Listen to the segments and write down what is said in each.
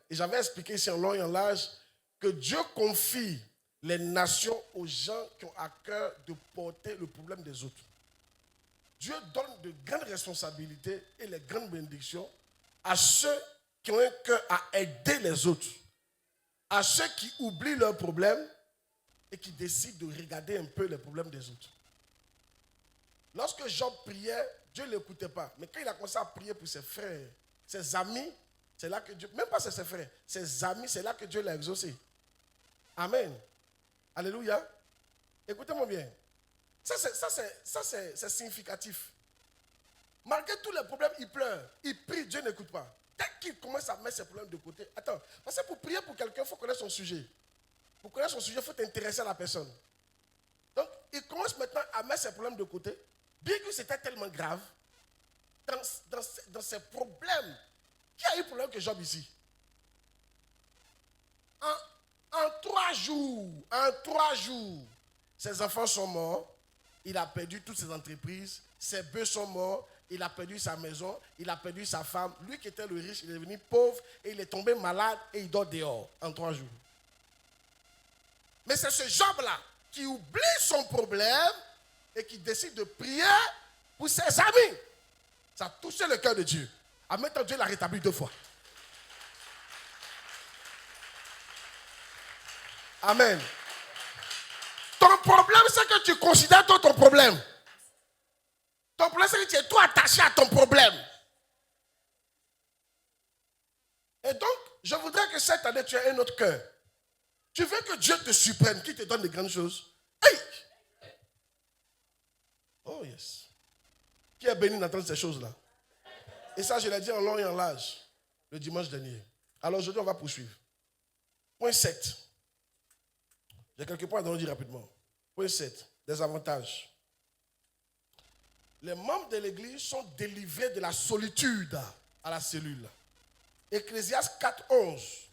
Et j'avais expliqué ici en long et en large que Dieu confie les nations aux gens qui ont à cœur de porter le problème des autres. Dieu donne de grandes responsabilités et les grandes bénédictions à ceux qui ont un cœur à aider les autres, à ceux qui oublient leurs problèmes et qui décident de regarder un peu les problèmes des autres. Lorsque Job priait, Dieu ne l'écoutait pas. Mais quand il a commencé à prier pour ses frères, ses amis, c'est là que Dieu, même pas ses frères, ses amis, c'est là que Dieu l'a exaucé. Amen. Alléluia. Écoutez-moi bien. Ça, c'est significatif. Malgré tous les problèmes, il pleure, il prie, Dieu n'écoute pas. Dès qu'il commence à mettre ses problèmes de côté, attends, parce que pour prier pour quelqu'un, il faut connaître son sujet. Pour connaître son sujet, il faut t'intéresser à la personne. Donc, il commence maintenant à mettre ses problèmes de côté, bien que c'était tellement grave, dans ses problèmes. Qui a eu problème que Job ici? En 3 jours, ses enfants sont morts, il a perdu toutes ses entreprises, ses bœufs sont morts, il a perdu sa maison, il a perdu sa femme. Lui qui était le riche, il est devenu pauvre et il est tombé malade et il dort dehors en 3 jours. Mais c'est ce Job-là qui oublie son problème et qui décide de prier pour ses amis. Ça a touché le cœur de Dieu. En même temps, Dieu l'a rétabli 2 fois. Amen. Ton problème, c'est que tu considères toi ton problème. Ton problème, c'est que tu es toi attaché à ton problème. Et donc, je voudrais que cette année, tu aies un autre cœur. Tu veux que Dieu te surprenne, qu'il te donne de grandes choses. Hey! Oh yes. Qui est béni d'entendre ces choses-là? Et ça, je l'ai dit en long et en large le dimanche dernier. Alors aujourd'hui, on va poursuivre. Point 7. J'ai quelques points à donner rapidement. Point 7. Des avantages. Les membres de l'église sont délivrés de la solitude à la cellule. Ecclésiaste 4:11.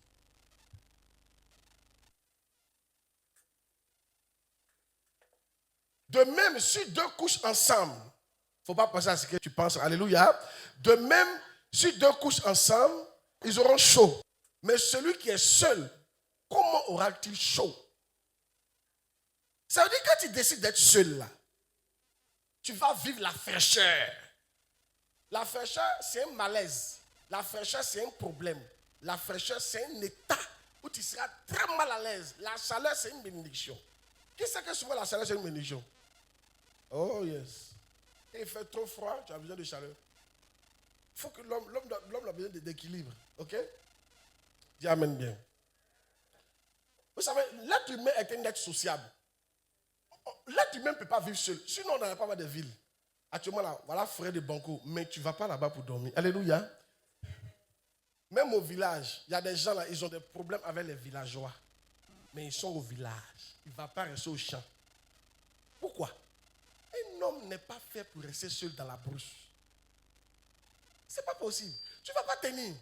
De même, si 2 couchent ensemble, il ne faut pas penser à ce que tu penses, alléluia. De même, si 2 couchent ensemble, ils auront chaud. Mais celui qui est seul, comment aura-t-il chaud? Ça veut dire que quand tu décides d'être seul là, tu vas vivre la fraîcheur. La fraîcheur, c'est un malaise. La fraîcheur, c'est un problème. La fraîcheur, c'est un état où tu seras très mal à l'aise. La chaleur, c'est une bénédiction. Qui sait que souvent la chaleur, c'est une bénédiction? Oh yes. Quand il fait trop froid, tu as besoin de chaleur. Il faut que l'homme a besoin d'équilibre. Ok? Dis amen bien. Vous savez, l'être humain est un être sociable. L'être humain ne peut pas vivre seul. Sinon, on n'aurait pas de ville. Actuellement, là, voilà, forêt de Banco. Mais tu ne vas pas là-bas pour dormir. Alléluia. Même au village, il y a des gens là, ils ont des problèmes avec les villageois. Mais ils sont au village. Il ne va pas rester au champ. Pourquoi? Un homme n'est pas fait pour rester seul dans la brousse. Ce n'est pas possible. Tu ne vas pas tenir.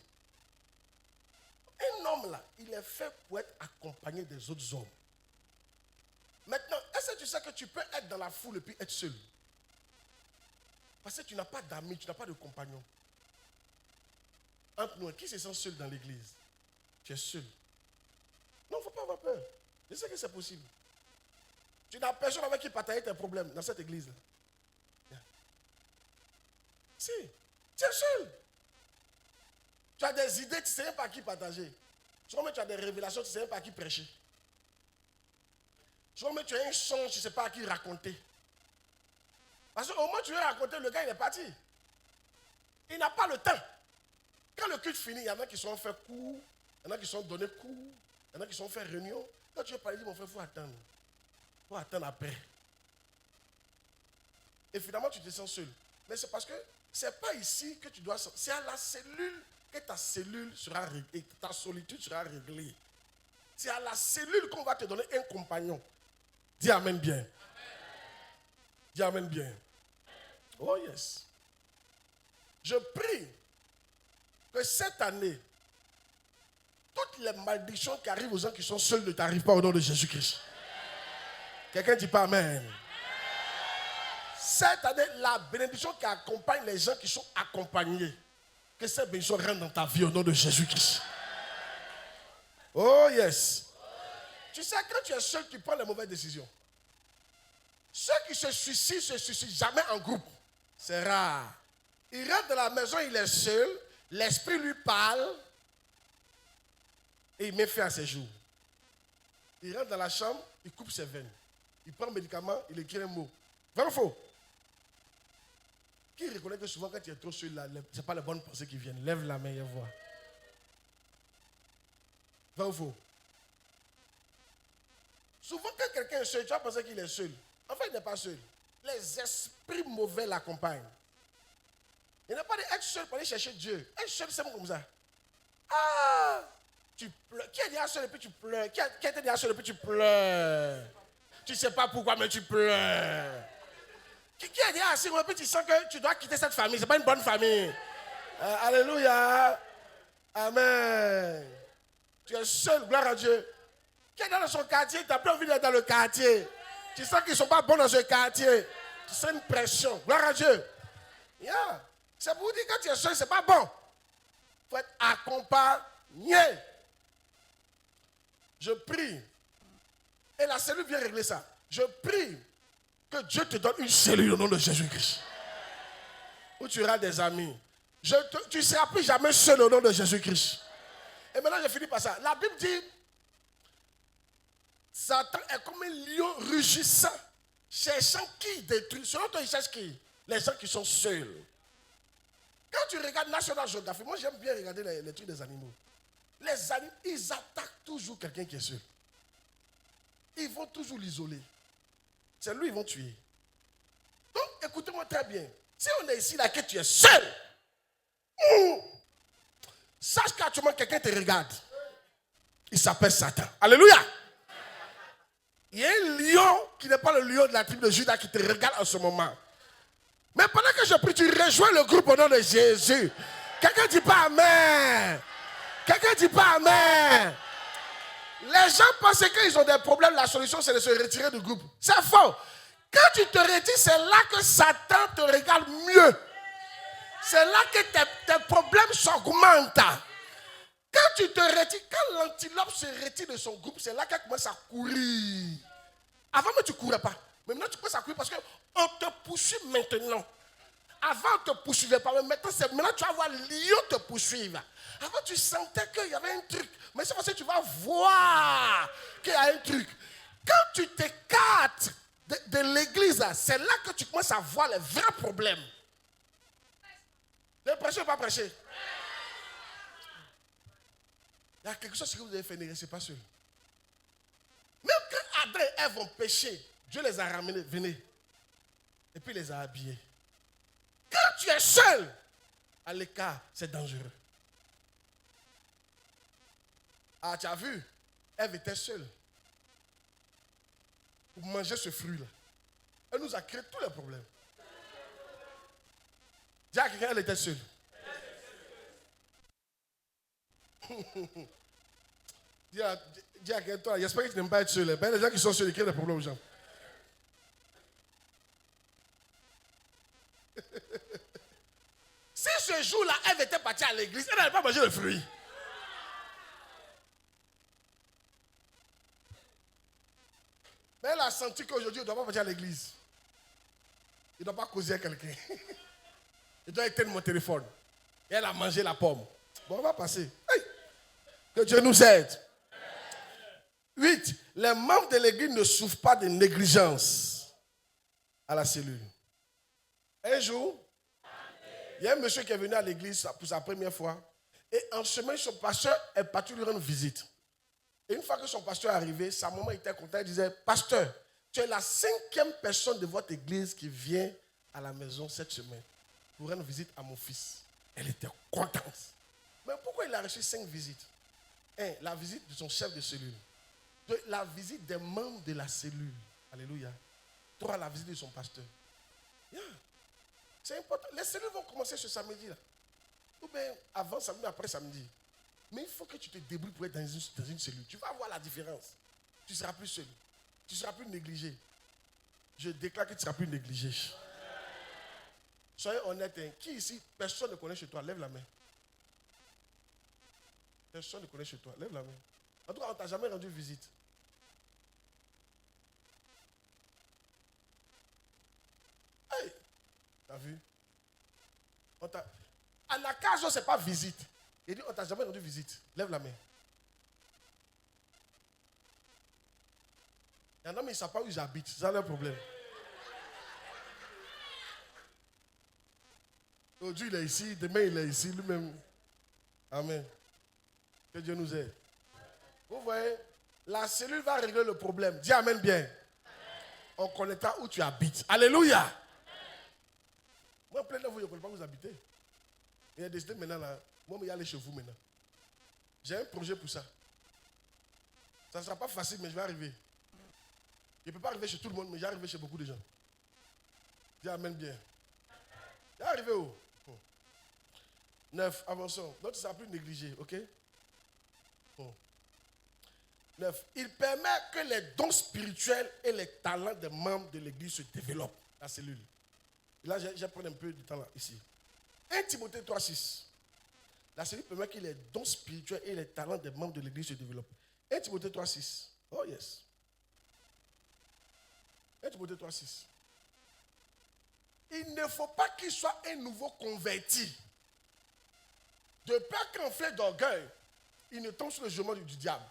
Un homme là, il est fait pour être accompagné des autres hommes. Maintenant, est-ce que tu sais que tu peux être dans la foule et puis être seul? Parce que tu n'as pas d'amis, tu n'as pas de compagnons. Entre nous, qui se sent seul dans l'église? Tu es seul. Non, il ne faut pas avoir peur. Je sais que c'est possible. Tu n'as personne avec qui partager tes problèmes dans cette église-là. Si, tu es seul. Tu as des idées, tu ne sais même pas à qui partager. Souvent, tu as des révélations, tu ne sais même pas à qui prêcher. Souvent, tu as un songe, tu ne sais pas à qui raconter. Parce qu'au moment où tu veux raconter, le gars, il est parti. Il n'a pas le temps. Quand le culte finit, il y en a qui sont fait cours, il y en a qui sont donnés cours, il y en a qui sont fait réunion. Quand tu veux parler, mon frère, il faut attendre. Il faut attendre après. Et finalement, tu te sens seul. Mais c'est parce que ce n'est pas ici que tu dois... C'est à la cellule que ta cellule sera réglée, ta solitude sera réglée. C'est à la cellule qu'on va te donner un compagnon. Dis amen bien. Amen. Dis amen bien. Oh yes. Je prie que cette année, toutes les malédictions qui arrivent aux gens qui sont seuls ne t'arrivent pas au nom de Jésus-Christ. Quelqu'un dit pas amen. Cette année, la bénédiction qui accompagne les gens qui sont accompagnés, que cette bénédiction rentre dans ta vie au nom de Jésus-Christ. Oh yes. Tu sais, quand tu es seul, tu prends les mauvaises décisions. Ceux qui se suicident jamais en groupe. C'est rare. Il rentre dans la maison, il est seul. L'esprit lui parle. Et il met fin à ses jours. Il rentre dans la chambre, il coupe ses veines. Il prend un médicament, il écrit un mot. Vrai ou faux? Qui reconnaît que souvent quand tu es trop seul, ce n'est pas les bonnes pensées qui viennent. Lève la main et vois. Vrai ou faux? Souvent quand quelqu'un est seul, tu vas penser qu'il est seul. En fait, il n'est pas seul. Les esprits mauvais l'accompagnent. Il n'est pas d'être seul pour aller chercher Dieu. Être seul, c'est comme ça. Ah! Tu pleures. Qui est déjà seul et puis tu pleures? Qui était déjà seul et puis tu pleures? Tu ne sais pas pourquoi, mais tu pleures. Qui est déjà assis et puis tu sens que tu dois quitter cette famille? Ce n'est pas une bonne famille. Alléluia. Amen. Tu es seul, gloire à Dieu. Qui est dans son quartier, tu n'as plus envie d'être dans le quartier. Tu sens qu'ils ne sont pas bons dans ce quartier. Tu sens une pression. Gloire à Dieu. Yeah. C'est pour vous dire que quand tu es seul, ce n'est pas bon. Il faut être accompagné. Je prie. Et la cellule vient régler ça. Je prie que Dieu te donne une cellule au nom de Jésus-Christ. Où tu auras des amis. Tu ne seras plus jamais seul au nom de Jésus-Christ. Et maintenant, je finis par ça. La Bible dit, Satan est comme un lion rugissant, cherchant qui détruit. Selon toi, il cherche qui? Les gens qui sont seuls. Quand tu regardes National Geographic, moi j'aime bien regarder les trucs des animaux. Les animaux, ils attaquent toujours quelqu'un qui est seul. Ils vont toujours l'isoler. C'est lui, ils vont tuer. Donc, écoutez-moi très bien. Si on est ici, là, que tu es seul, sache qu'actuellement, quelqu'un te regarde. Il s'appelle Satan. Alléluia. Il y a un lion qui n'est pas le lion de la tribu de Judas qui te regarde en ce moment. Mais pendant que je prie, tu rejoins le groupe au nom de Jésus. Quelqu'un dit pas Amen. Quelqu'un dit pas Amen. Les gens pensent qu'ils ont des problèmes, la solution c'est de se retirer du groupe. C'est faux. Quand tu te retires, c'est là que Satan te regarde mieux. C'est là que tes problèmes s'augmentent. Quand tu te retires, quand l'antilope se retire de son groupe, c'est là qu'elle commence à courir. Avant, mais tu ne courais pas. Mais maintenant, tu commences à courir parce qu'on te poursuit maintenant. Avant, on ne te poursuivait pas. Mais maintenant, tu vas voir lion te poursuivre. Avant, tu sentais qu'il y avait un truc. Mais c'est parce que tu vas voir qu'il y a un truc. Quand tu t'écartes de l'église, c'est là que tu commences à voir les vrais problèmes. De prêcher ou pas prêcher? Il y a quelque chose que vous avez fait, ne restez pas seul. Même quand Adam et Ève ont péché, Dieu les a ramenés, venez. Et puis il les a habillés. Quand tu es seul, à l'écart, c'est dangereux. Ah, tu as vu? Ève était seule. Pour manger ce fruit-là. Elle nous a créé tous les problèmes. Dis à quelqu'un, elle était seule. Dis à quelqu'un, j'espère que tu n'aimes pas être seul. Ben, les gens qui sont seuls, ils créent des problèmes aux gens. Si ce jour-là, Ève était partie à l'église, elle n'allait pas manger le fruit. Mais elle a senti qu'aujourd'hui, elle ne doit pas partir à l'église. Il ne doit pas causer à quelqu'un. Il doit éteindre mon téléphone. Et elle a mangé la pomme. Bon, on va passer. Hey! Que Dieu nous aide. 8. Les membres de l'église ne souffrent pas de négligence à la cellule. Un jour, il y a un monsieur qui est venu à l'église pour sa première fois. Et en chemin, son pasteur est parti lui rendre visite. Et une fois que son pasteur est arrivé, sa maman était contente. Elle disait, pasteur, tu es la 5e personne de votre église qui vient à la maison cette semaine pour rendre visite à mon fils. Elle était contente. Mais pourquoi il a reçu 5 visites? 1. La visite de son chef de cellule. 2. La visite des membres de la cellule. Alléluia. 3. La visite de son pasteur. Yeah. C'est important. Les cellules vont commencer ce samedi-là. Ou bien avant samedi, après samedi. Mais il faut que tu te débrouilles pour être dans une cellule. Tu vas voir la différence. Tu ne seras plus seul. Tu ne seras plus négligé. Je déclare que tu ne seras plus négligé. Soyez honnête. Hein. Qui ici, personne ne connaît chez toi? Lève la main. Personne ne connaît chez toi. Lève la main. En tout cas, on ne t'a jamais rendu visite. Hey, t'as vu? À la case, ce n'est pas visite. Il dit, on ne t'a jamais rendu visite. Lève la main. Il y en a, mais ils ne savent pas où ils habitent. C'est ça leur problème. Aujourd'hui, il est ici. Demain, il est ici. Lui-même. Amen. Que Dieu nous aide. Vous voyez, la cellule va régler le problème. Dis amen bien. On connaîtra où tu habites. Alléluia. Moi, plein de vous, je ne connais pas où vous habitez. Il a décidé maintenant, là, moi, je vais aller chez vous maintenant. J'ai un projet pour ça. Ça ne sera pas facile, mais je vais arriver. Je ne peux pas arriver chez tout le monde, mais je vais arriver chez beaucoup de gens. Dis amen bien. Je vais arriver où? 9, avançons. Donc, ça ne sera plus négligé, ok? 9. Il permet que les dons spirituels et les talents des membres de l'église se développent. La cellule. Et là, je vais prendre un peu de temps là, ici. 1 Timothée 3,6. La cellule permet que les dons spirituels et les talents des membres de l'église se développent. 1 Timothée 3,6. Oh yes. 1 Timothée 3,6. Il ne faut pas qu'il soit un nouveau converti. De peur qu'enflé d'orgueil, il ne tombe sur le jugement du diable.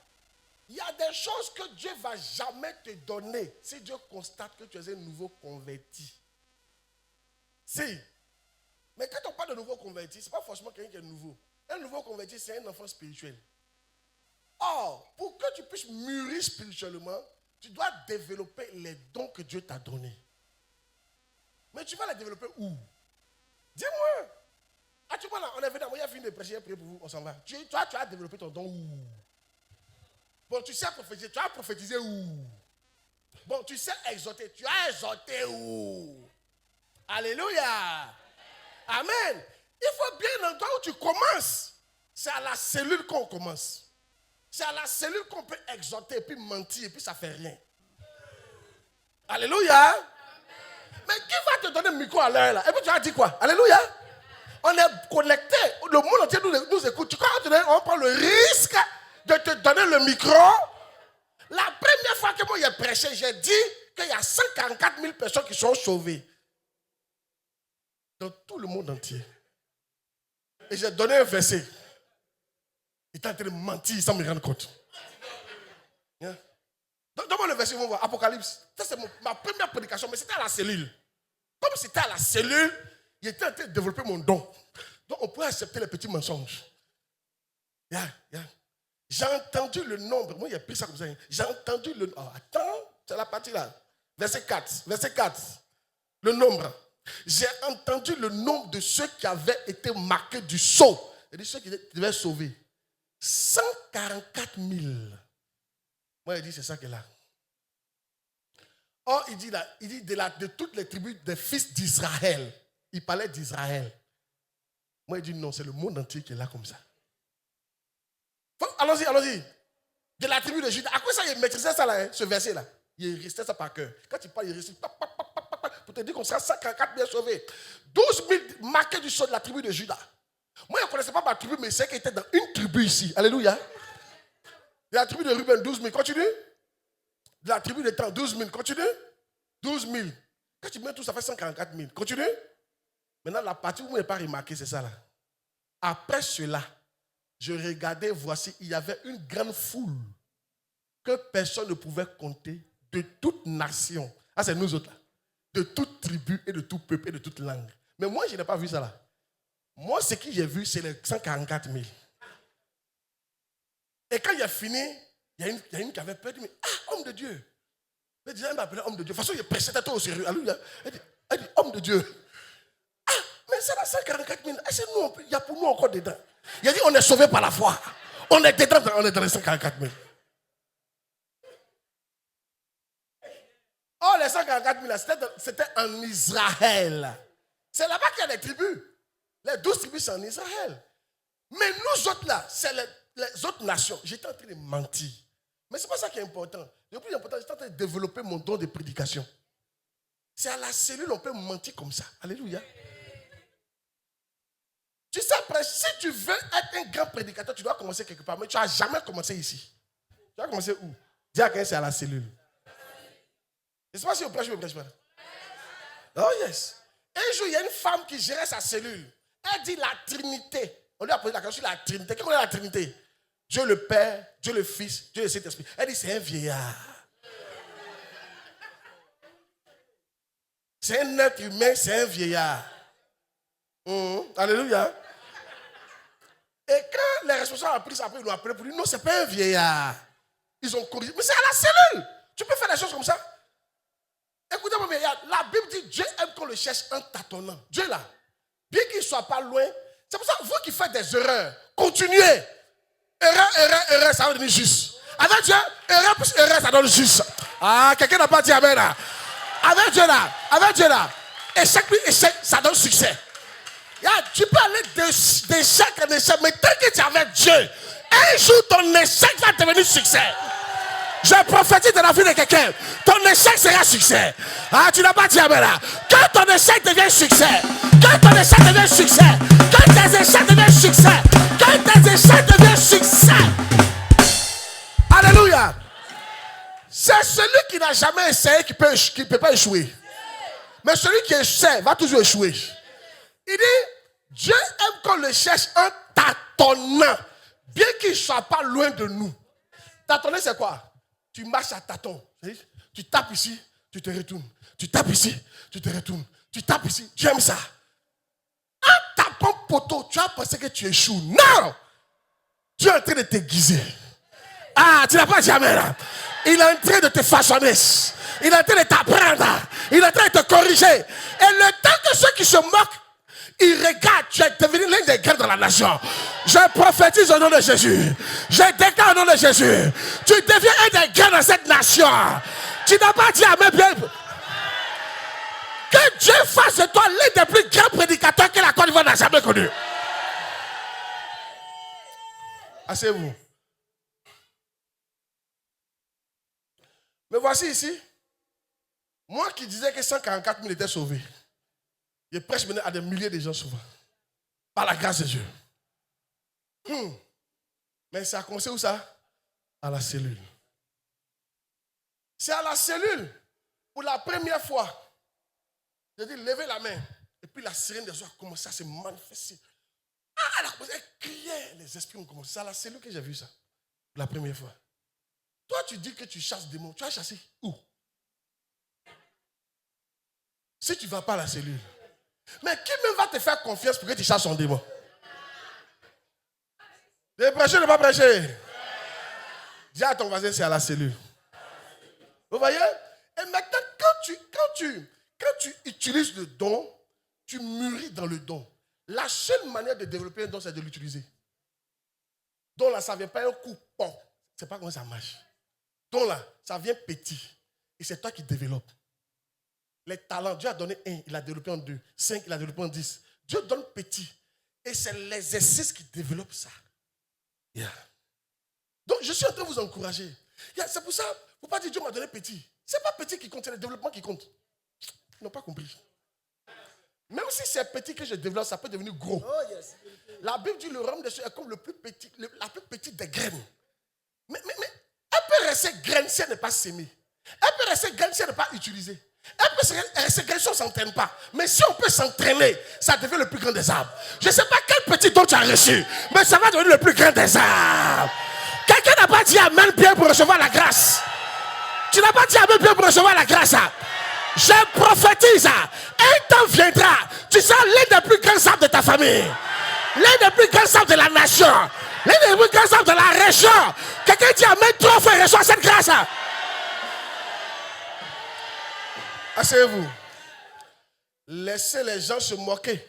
Il y a des choses que Dieu ne va jamais te donner si Dieu constate que tu es un nouveau converti. Si. Mais quand on parle de nouveau converti, ce n'est pas forcément quelqu'un qui est nouveau. Un nouveau converti, c'est un enfant spirituel. Or, pour que tu puisses mûrir spirituellement, tu dois développer les dons que Dieu t'a donnés. Mais tu vas les développer où? Dis-moi. Ah, tu vois là, on est venu, il a fini de prêcher, il a prié pour vous, on s'en va. Toi, tu as développé ton don où? Bon, tu sais prophétiser, tu as prophétisé où? Bon, tu sais exhorter, tu as exhorté où? Alléluia. Amen. Il faut bien l'endroit où tu commences. C'est à la cellule qu'on commence. C'est à la cellule qu'on peut exhorter et puis mentir et puis ça ne fait rien. Alléluia. Amen. Mais qui va te donner le micro à l'heure là? Et puis tu as dit quoi? Alléluia. On est connecté. Le monde entier nous écoute. Tu crois qu'on prend le risque de te donner le micro? La première fois que moi j'ai prêché, j'ai dit qu'il y a 144 000 personnes qui sont sauvées. Dans tout le monde entier. Et j'ai donné un verset. Il est en train de mentir sans me rendre compte. Yeah. Donne-moi le verset, on va voir. Apocalypse. Ça, c'est ma première prédication, mais c'était à la cellule. Comme c'était à la cellule, il était en train de développer mon don. Donc, on pouvait accepter les petits mensonges. Yeah. J'ai entendu le nombre. Moi, il a pris ça comme ça. J'ai entendu le... Oh, attends, c'est la partie là. Verset 4. Le nombre. J'ai entendu le nombre de ceux qui avaient été marqués du sceau. Et de ceux qui devaient sauver. 144 000. Moi, il dit, c'est ça qu'il a. Or, il dit de toutes les tribus des fils d'Israël. Il parlait d'Israël. Moi, il dit, non, c'est le monde entier qui est là comme ça. Allons-y. De la tribu de Juda. À quoi ça, il maîtrisait ça là, hein, ce verset-là? Il restait ça par cœur. Quand il parle, il récite pour te dire qu'on sera 144 000 sauvés. 12 000 marqués du sceau de la tribu de Juda. Moi, je ne connaissais pas ma tribu, mais c'est qu'il était dans une tribu ici. Alléluia. De la tribu de Ruben, 12 000. Continue. De la tribu de Tan, 12 000. Continue. 12 000. Quand tu mets tout, ça fait 144 000. Continue. Maintenant, la partie où vous n'avez pas remarqué, c'est ça là. Après cela, je regardais, voici, il y avait une grande foule que personne ne pouvait compter de toute nation. Ah, c'est nous autres là. De toute tribu et de tout peuple et de toute langue. Mais moi, je n'ai pas vu ça là. Moi, ce que j'ai vu, c'est les 144 000. Et quand il a fini, il y a une qui avait peur. Elle dit, mais homme de Dieu. Mais déjà, il m'appelait homme de Dieu. De toute façon, il prêchait tout au sérieux. Alléluia. Elle dit, homme de Dieu. Ah, mais c'est la 144 000. Et c'est nous, il y a pour nous encore dedans. Il a dit, on est sauvé par la foi. On est dedans, on est dans les 144 000. Oh, les 144 000, c'était en Israël. C'est là-bas qu'il y a des tribus. Les 12 tribus, c'est en Israël. Mais nous autres là, c'est les autres nations. J'étais en train de mentir. Mais ce n'est pas ça qui est important. Le plus important, j'étais en train de développer mon don de prédication. C'est à la cellule, on peut mentir comme ça. Alléluia. Tu sais, après, si tu veux être un grand prédicateur, tu dois commencer quelque part. Mais tu n'as jamais commencé ici. Tu vas commencer où? Dis à quelqu'un, c'est à la cellule. Je ne sais pas si vous prêchez ou vous ne prêchez pas. Oh yes. Un jour, il y a une femme qui gérait sa cellule. Elle dit la Trinité. On lui a posé la question sur la Trinité. Qu'est-ce qu'on est la Trinité? Dieu le Père, Dieu le Fils, Dieu le Saint-Esprit. Elle dit c'est un vieillard. C'est un être humain, c'est un vieillard. Alléluia. Et quand les responsables ont pris ça, après ils l'ont appelé pour dire non, c'est pas un vieillard. Ils ont corrigé. Mais c'est à la cellule. Tu peux faire des choses comme ça. Écoutez-moi, mais la Bible dit Dieu aime qu'on le cherche en tâtonnant. Dieu là, bien qu'il ne soit pas loin, c'est pour ça que vous qui faites des erreurs, continuez. Erreur, ça va devenir juste. Avec Dieu, erreur plus erreur, ça donne juste. Ah, quelqu'un n'a pas dit amen là. Avec Dieu là, échec plus échec, ça donne succès. Tu peux aller d'échec en échec, mais tant que tu es avec Dieu, un jour ton échec va devenir succès. Je prophétise dans la vie de quelqu'un. Ton échec sera succès. Ah, tu n'as pas dit amen là. Quand ton échec devient succès. Quand ton échec devient succès. Quand tes échecs deviennent succès. Quand tes échecs deviennent succès. Alléluia. C'est celui qui n'a jamais essayé qui ne peut pas échouer. Mais celui qui essaie va toujours échouer. Il dit, Dieu aime qu'on le cherche en tâtonnant. Bien qu'il ne soit pas loin de nous. Tâtonner, c'est quoi? Tu marches à tâtons. Tu tapes ici, tu te retournes. Tu tapes ici, tu te retournes. Tu tapes ici. Tu aimes ça. En tapant poteau, tu as pensé que tu échoues. Non! Dieu est en train de t'aiguiser. Ah, tu n'as pas jamais là. Il est en train de te façonner. Il est en train de t'apprendre. Il est en train de te corriger. Et le temps que ceux qui se moquent, ils regardent, tu es devenu l'un des grands dans la nation. Je prophétise au nom de Jésus. Je déclare au nom de Jésus. Tu deviens un des grands dans cette nation. Tu n'as pas dit amen bien. Que Dieu fasse de toi l'un des plus grands prédicateurs que la Côte d'Ivoire n'a jamais connu. Asseyez-vous. Mais voici ici. Moi qui disais que 144 000 étaient sauvés. Je prêche maintenant à des milliers de gens souvent. Par la grâce de Dieu. Mais ça a commencé où ça? À la cellule. C'est à la cellule. Pour la première fois. J'ai dit, levez la main. Et puis la sirène des oies a commencé à se manifester. Elle a commencé à crier. Les esprits ont commencé. C'est à la cellule que j'ai vu ça. Pour la première fois. Toi, tu dis que tu chasses des démons. Tu as chassé où? Si tu ne vas pas à la cellule. Mais qui même va te faire confiance pour que tu chasses son démon? De prêcher ou ne pas prêcher? Dis à ton voisin, c'est à la cellule. Vous voyez? Et maintenant, quand tu utilises le don, tu mûris dans le don. La seule manière de développer un don, c'est de l'utiliser. Donc là, ça ne vient pas un coup pont. Je ne sais pas comment ça marche. Donc là, ça vient petit. Et c'est toi qui développes. Les talents, Dieu a donné 1, il a développé en 2. 5, il a développé en 10. Dieu donne petit. Et c'est l'exercice qui développe ça. Yeah. Donc, je suis en train de vous encourager. C'est pour ça, il ne faut pas dire Dieu m'a donné petit. Ce n'est pas petit qui compte, c'est le développement qui compte. Ils n'ont pas compris. Même si c'est petit que je développe, ça peut devenir gros. Oh, yes. La Bible dit le royaume des cieux est comme le plus petit, la plus petite des graines. Mais elle peut rester graine si elle n'est pas sémée. Elle peut rester graine si elle n'est pas utilisée. Elle peut rester graine si on ne s'entraîne pas. Mais si on peut s'entraîner, ça devient le plus grand des arbres. Je ne sais pas quel petit don tu as reçu, mais ça va devenir le plus grand des arbres. Quelqu'un n'a pas dit amen bien pour recevoir la grâce. Tu n'as pas dit amen bien pour recevoir la grâce. Je prophétise. Un temps viendra. Tu seras l'un des plus grands arbres de ta famille. L'un des plus grands arbres de la nation. L'un des plus grands arbres de la région. Quelqu'un dit amen trop fort et reçoit cette grâce. Asseyez-vous. Laissez les gens se moquer.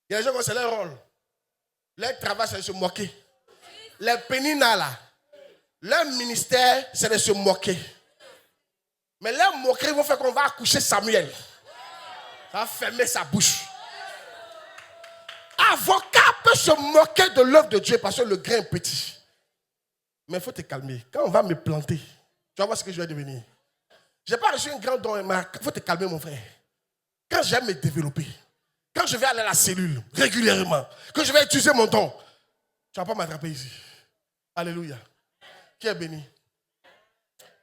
Il y a des gens qui c'est leur rôle. Leur travail, c'est de se moquer. Les péninas là, leur ministère, c'est de se moquer. Mais leur moquerie vont faire qu'on va accoucher Samuel. Ça va fermer sa bouche. Avocat peut se moquer de l'œuvre de Dieu parce que le grain est petit. Mais il faut te calmer. Quand on va me planter, tu vas voir ce que je vais devenir. Je n'ai pas reçu un grand don, mais il faut te calmer, mon frère. Quand je vais me développer, quand je vais aller à la cellule régulièrement, que je vais utiliser mon don, tu ne vas pas m'attraper ici. Alléluia. Qui est béni?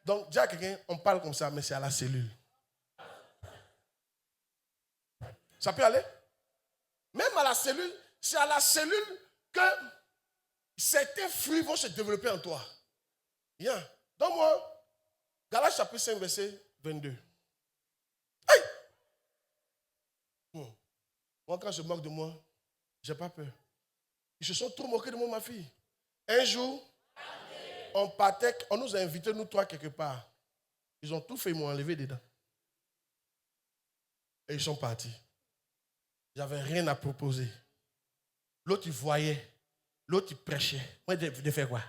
Donc, dis à quelqu'un, on parle comme ça, mais c'est à la cellule. Ça peut aller? Même à la cellule, c'est à la cellule que certains fruits vont se développer en toi. Bien. Donc moi, Galates chapitre 5, verset 22. Hey! Moi, quand je moque de moi, je n'ai pas peur. Ils se sont trop moqués de moi, ma fille. Un jour, on partait, on nous a invités, nous trois, quelque part. Ils ont tout fait, ils m'ont enlevé dedans. Et ils sont partis. J'avais rien à proposer. L'autre, il voyait. L'autre, il prêchait. Moi, je fais quoi?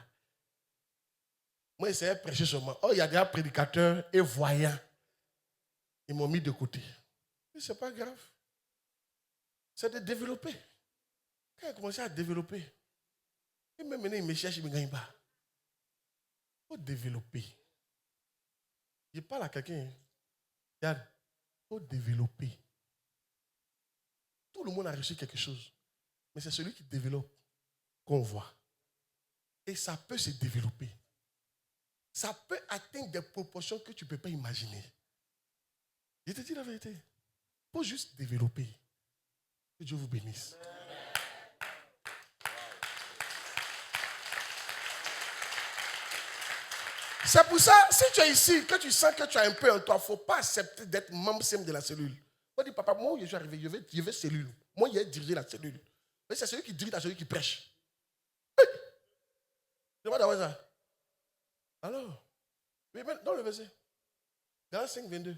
Moi, j'essayais de prêcher seulement. Oh, il y a des prédicateurs et voyants. Ils m'ont mis de côté. Mais ce n'est pas grave. C'est de développer. Quand il a commencé à développer, il me menait, il me cherche, il ne me gagne pas. Il faut développer. Je parle à quelqu'un. Regarde, il faut développer. Tout le monde a reçu quelque chose. Mais c'est celui qui développe qu'on voit. Et ça peut se développer. Ça peut atteindre des proportions que tu ne peux pas imaginer. Je te dis la vérité. Il faut juste développer. Que Dieu vous bénisse. C'est pour ça, si tu es ici, que tu sens que tu as un peu en toi, il ne faut pas accepter d'être membre simple de la cellule. On dit, papa, moi, je suis arrivé, je vais cellule. Moi, il a dirigé la cellule. Mais c'est celui qui dirige la cellule qui prêche. Hey! Je vais d'avoir ça. Alors, dans le verset, Galates 5, 22.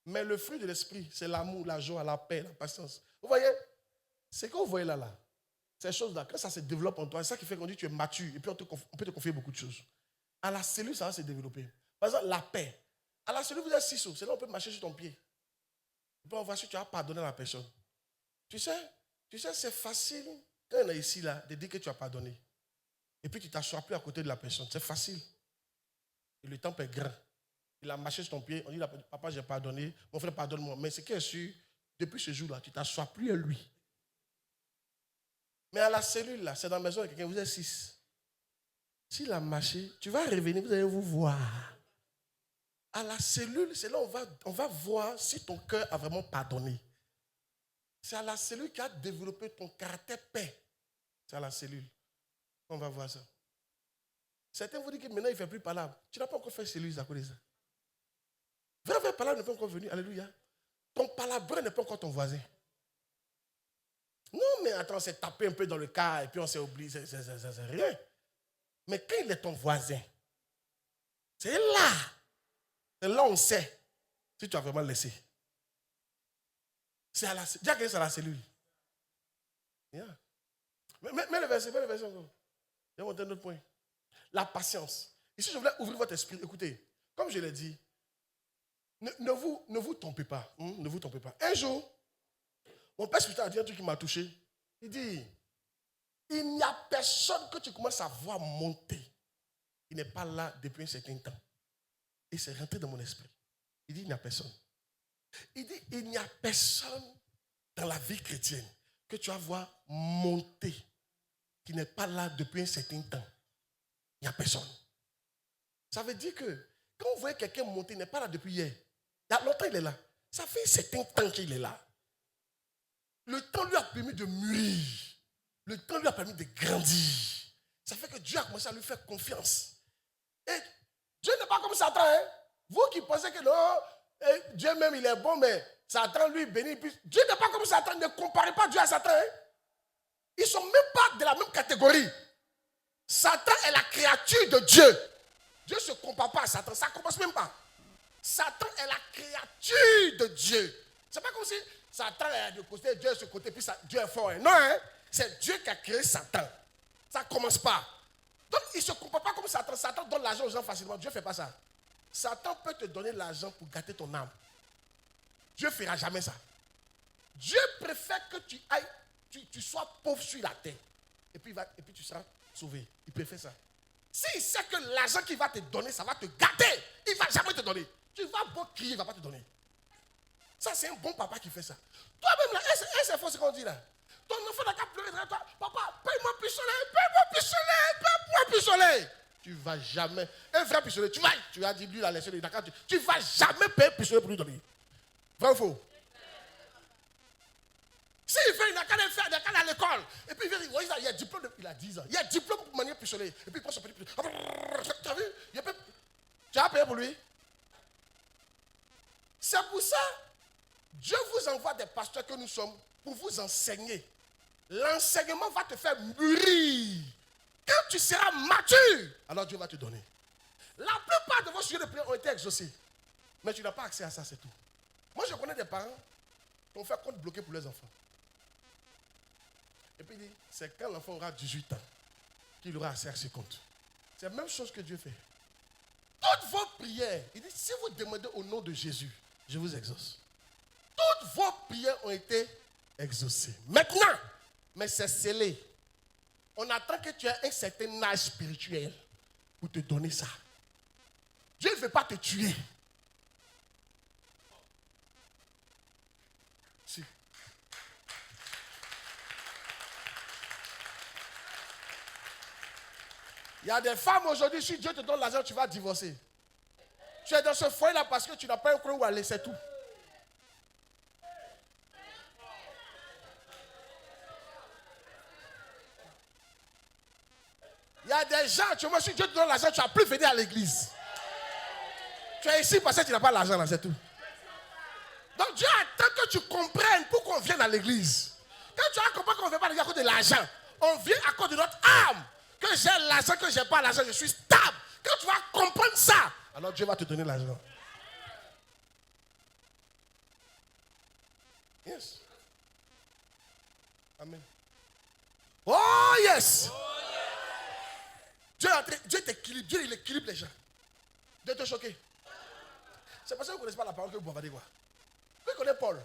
Mais le fruit de l'esprit, c'est l'amour, la joie, la paix, la patience. Vous voyez, c'est que vous voyez là, ces choses-là, quand ça se développe en toi, c'est ça qui fait qu'on dit que tu es mature et puis on peut te confier beaucoup de choses. À la cellule, ça va se développer. Par exemple, la paix. À la cellule, vous êtes 6 c'est là où on peut marcher sur ton pied. Et puis on voit si tu as pardonné à la personne. Tu sais, c'est facile, quand on est ici, là, de dire que tu as pardonné. Et puis tu ne t'assois plus à côté de la personne. C'est facile. Et le temple est grand. Il a marché sur ton pied. On dit, papa, j'ai pardonné. Mon frère, pardonne-moi. Mais ce qui est sûr, depuis ce jour-là, tu ne t'assois plus à lui. Mais à la cellule, là, c'est dans la maison de quelqu'un, vous êtes 6. S'il a marché, tu vas revenir, vous allez vous voir. À la cellule, c'est là où on va voir si ton cœur a vraiment pardonné. C'est à la cellule qui a développé ton caractère paix. C'est à la cellule. On va voir ça. Certains vous disent que maintenant il ne fait plus palabre. Tu n'as pas encore fait cellule à cause de ça. Vrai palabre n'est pas encore venu. Alléluia. Ton palabre n'est pas encore ton voisin. Non, mais attends, c'est taper un peu dans le cas et puis on s'est oublié. C'est rien. Mais quand il est ton voisin, c'est là. C'est là où on sait si tu as vraiment laissé. C'est à la cellule. Déjà que c'est à la cellule. Yeah. Mais le verset encore. Je vais montrer un autre point. La patience. Ici, je voulais ouvrir votre esprit. Écoutez, comme je l'ai dit, ne vous trompez pas. Ne vous trompez pas. Un jour, mon père spirituel a dit un truc qui m'a touché. Il dit, il n'y a personne que tu commences à voir monter. Il n'est pas là depuis un certain temps. Et c'est rentré dans mon esprit. Il dit, il n'y a personne. Il dit, il n'y a personne dans la vie chrétienne que tu vas voir monter, qui n'est pas là depuis un certain temps. Il n'y a personne. Ça veut dire que quand vous voyez quelqu'un monter, il n'est pas là depuis hier. Il y a longtemps il est là. Ça fait un certain temps qu'il est là. Le temps lui a permis de mûrir. Le temps lui a permis de grandir. Ça fait que Dieu a commencé à lui faire confiance. Et Dieu n'est pas comme Satan. Hein? Vous qui pensez que non, Dieu même il est bon, mais Satan lui bénit. Dieu n'est pas comme Satan. Ne comparez pas Dieu à Satan. Hein? Ils ne sont même pas de la même catégorie. Satan est la créature de Dieu. Dieu ne se compare pas à Satan. Ça ne commence même pas. Satan est la créature de Dieu. Ce n'est pas comme si Satan est de côté, Dieu est de ce côté, puis Dieu est fort. Hein? Non, hein? C'est Dieu qui a créé Satan. Ça ne commence pas. Donc, il ne se compare pas comme Satan. Satan donne l'argent aux gens facilement. Dieu ne fait pas ça. Satan peut te donner l'argent pour gâter ton âme. Dieu ne fera jamais ça. Dieu préfère que tu ailles, tu sois pauvre sur la terre. Et puis tu seras sauvé. Il préfère ça. S'il sait que l'argent qu'il va te donner, ça va te gâter, il ne va jamais te donner. Tu vas beau crier, il ne va pas te donner. Ça, c'est un bon papa qui fait ça. Toi-même, là, c'est faux ce qu'on dit là. Ton enfant n'a qu'à pleurer derrière toi. Papa, paye-moi pistolet, paye-moi pistolet, paye-moi pistolet. Tu ne vas jamais. Un vrai pistolet, tu as dit lui, il a laissé les Dakar. Tu ne vas jamais payer un pistolet pour lui donner. Vrai ou faux? S'il fait une Dakar, il fait un Dakar à l'école. Et puis il vient, il a un diplôme, il a 10 ans. Il a un diplôme pour manier pistolet. Et puis il prend son petit pistolet. Tu as vu? Tu as payé pour lui? C'est pour ça, Dieu vous envoie des pasteurs que nous sommes pour vous enseigner. L'enseignement va te faire mûrir. Quand tu seras mature, alors Dieu va te donner. La plupart de vos sujets de prière ont été exaucés. Mais tu n'as pas accès à ça, c'est tout. Moi, je connais des parents qui ont fait compte bloqué pour leurs enfants. Et puis il dit, c'est quand l'enfant aura 18 ans qu'il aura accès à ses comptes. C'est la même chose que Dieu fait. Toutes vos prières, il dit, si vous demandez au nom de Jésus, je vous exauce. Toutes vos prières ont été exaucées. Maintenant, mais c'est scellé. On attend que tu aies un certain âge spirituel pour te donner ça. Dieu ne veut pas te tuer. Si. Il y a des femmes aujourd'hui, si Dieu te donne l'argent, tu vas divorcer. Tu es dans ce foyer-là parce que tu n'as pas un coin où aller, c'est tout. Il y a des gens, tu vois, si Dieu te donne l'argent, tu n'as plus venir à l'église. Tu es ici parce que tu n'as pas l'argent là, c'est tout. Donc Dieu attend que tu comprennes pourquoi on vient à l'église. Quand tu as compris qu'on ne vient pas à l'église à cause de l'argent, on vient à cause de notre âme. Que j'ai l'argent, que je n'ai pas l'argent, je suis stable. Quand tu vas comprendre ça, alors Dieu va te donner l'argent. Yes. Amen. Oh yes. Dieu t'équilibre, Dieu il équilibre les gens. Dieu te choquer. C'est parce que vous ne connaissez pas la parole que vous bavardez quoi. Vous connaissez Paul.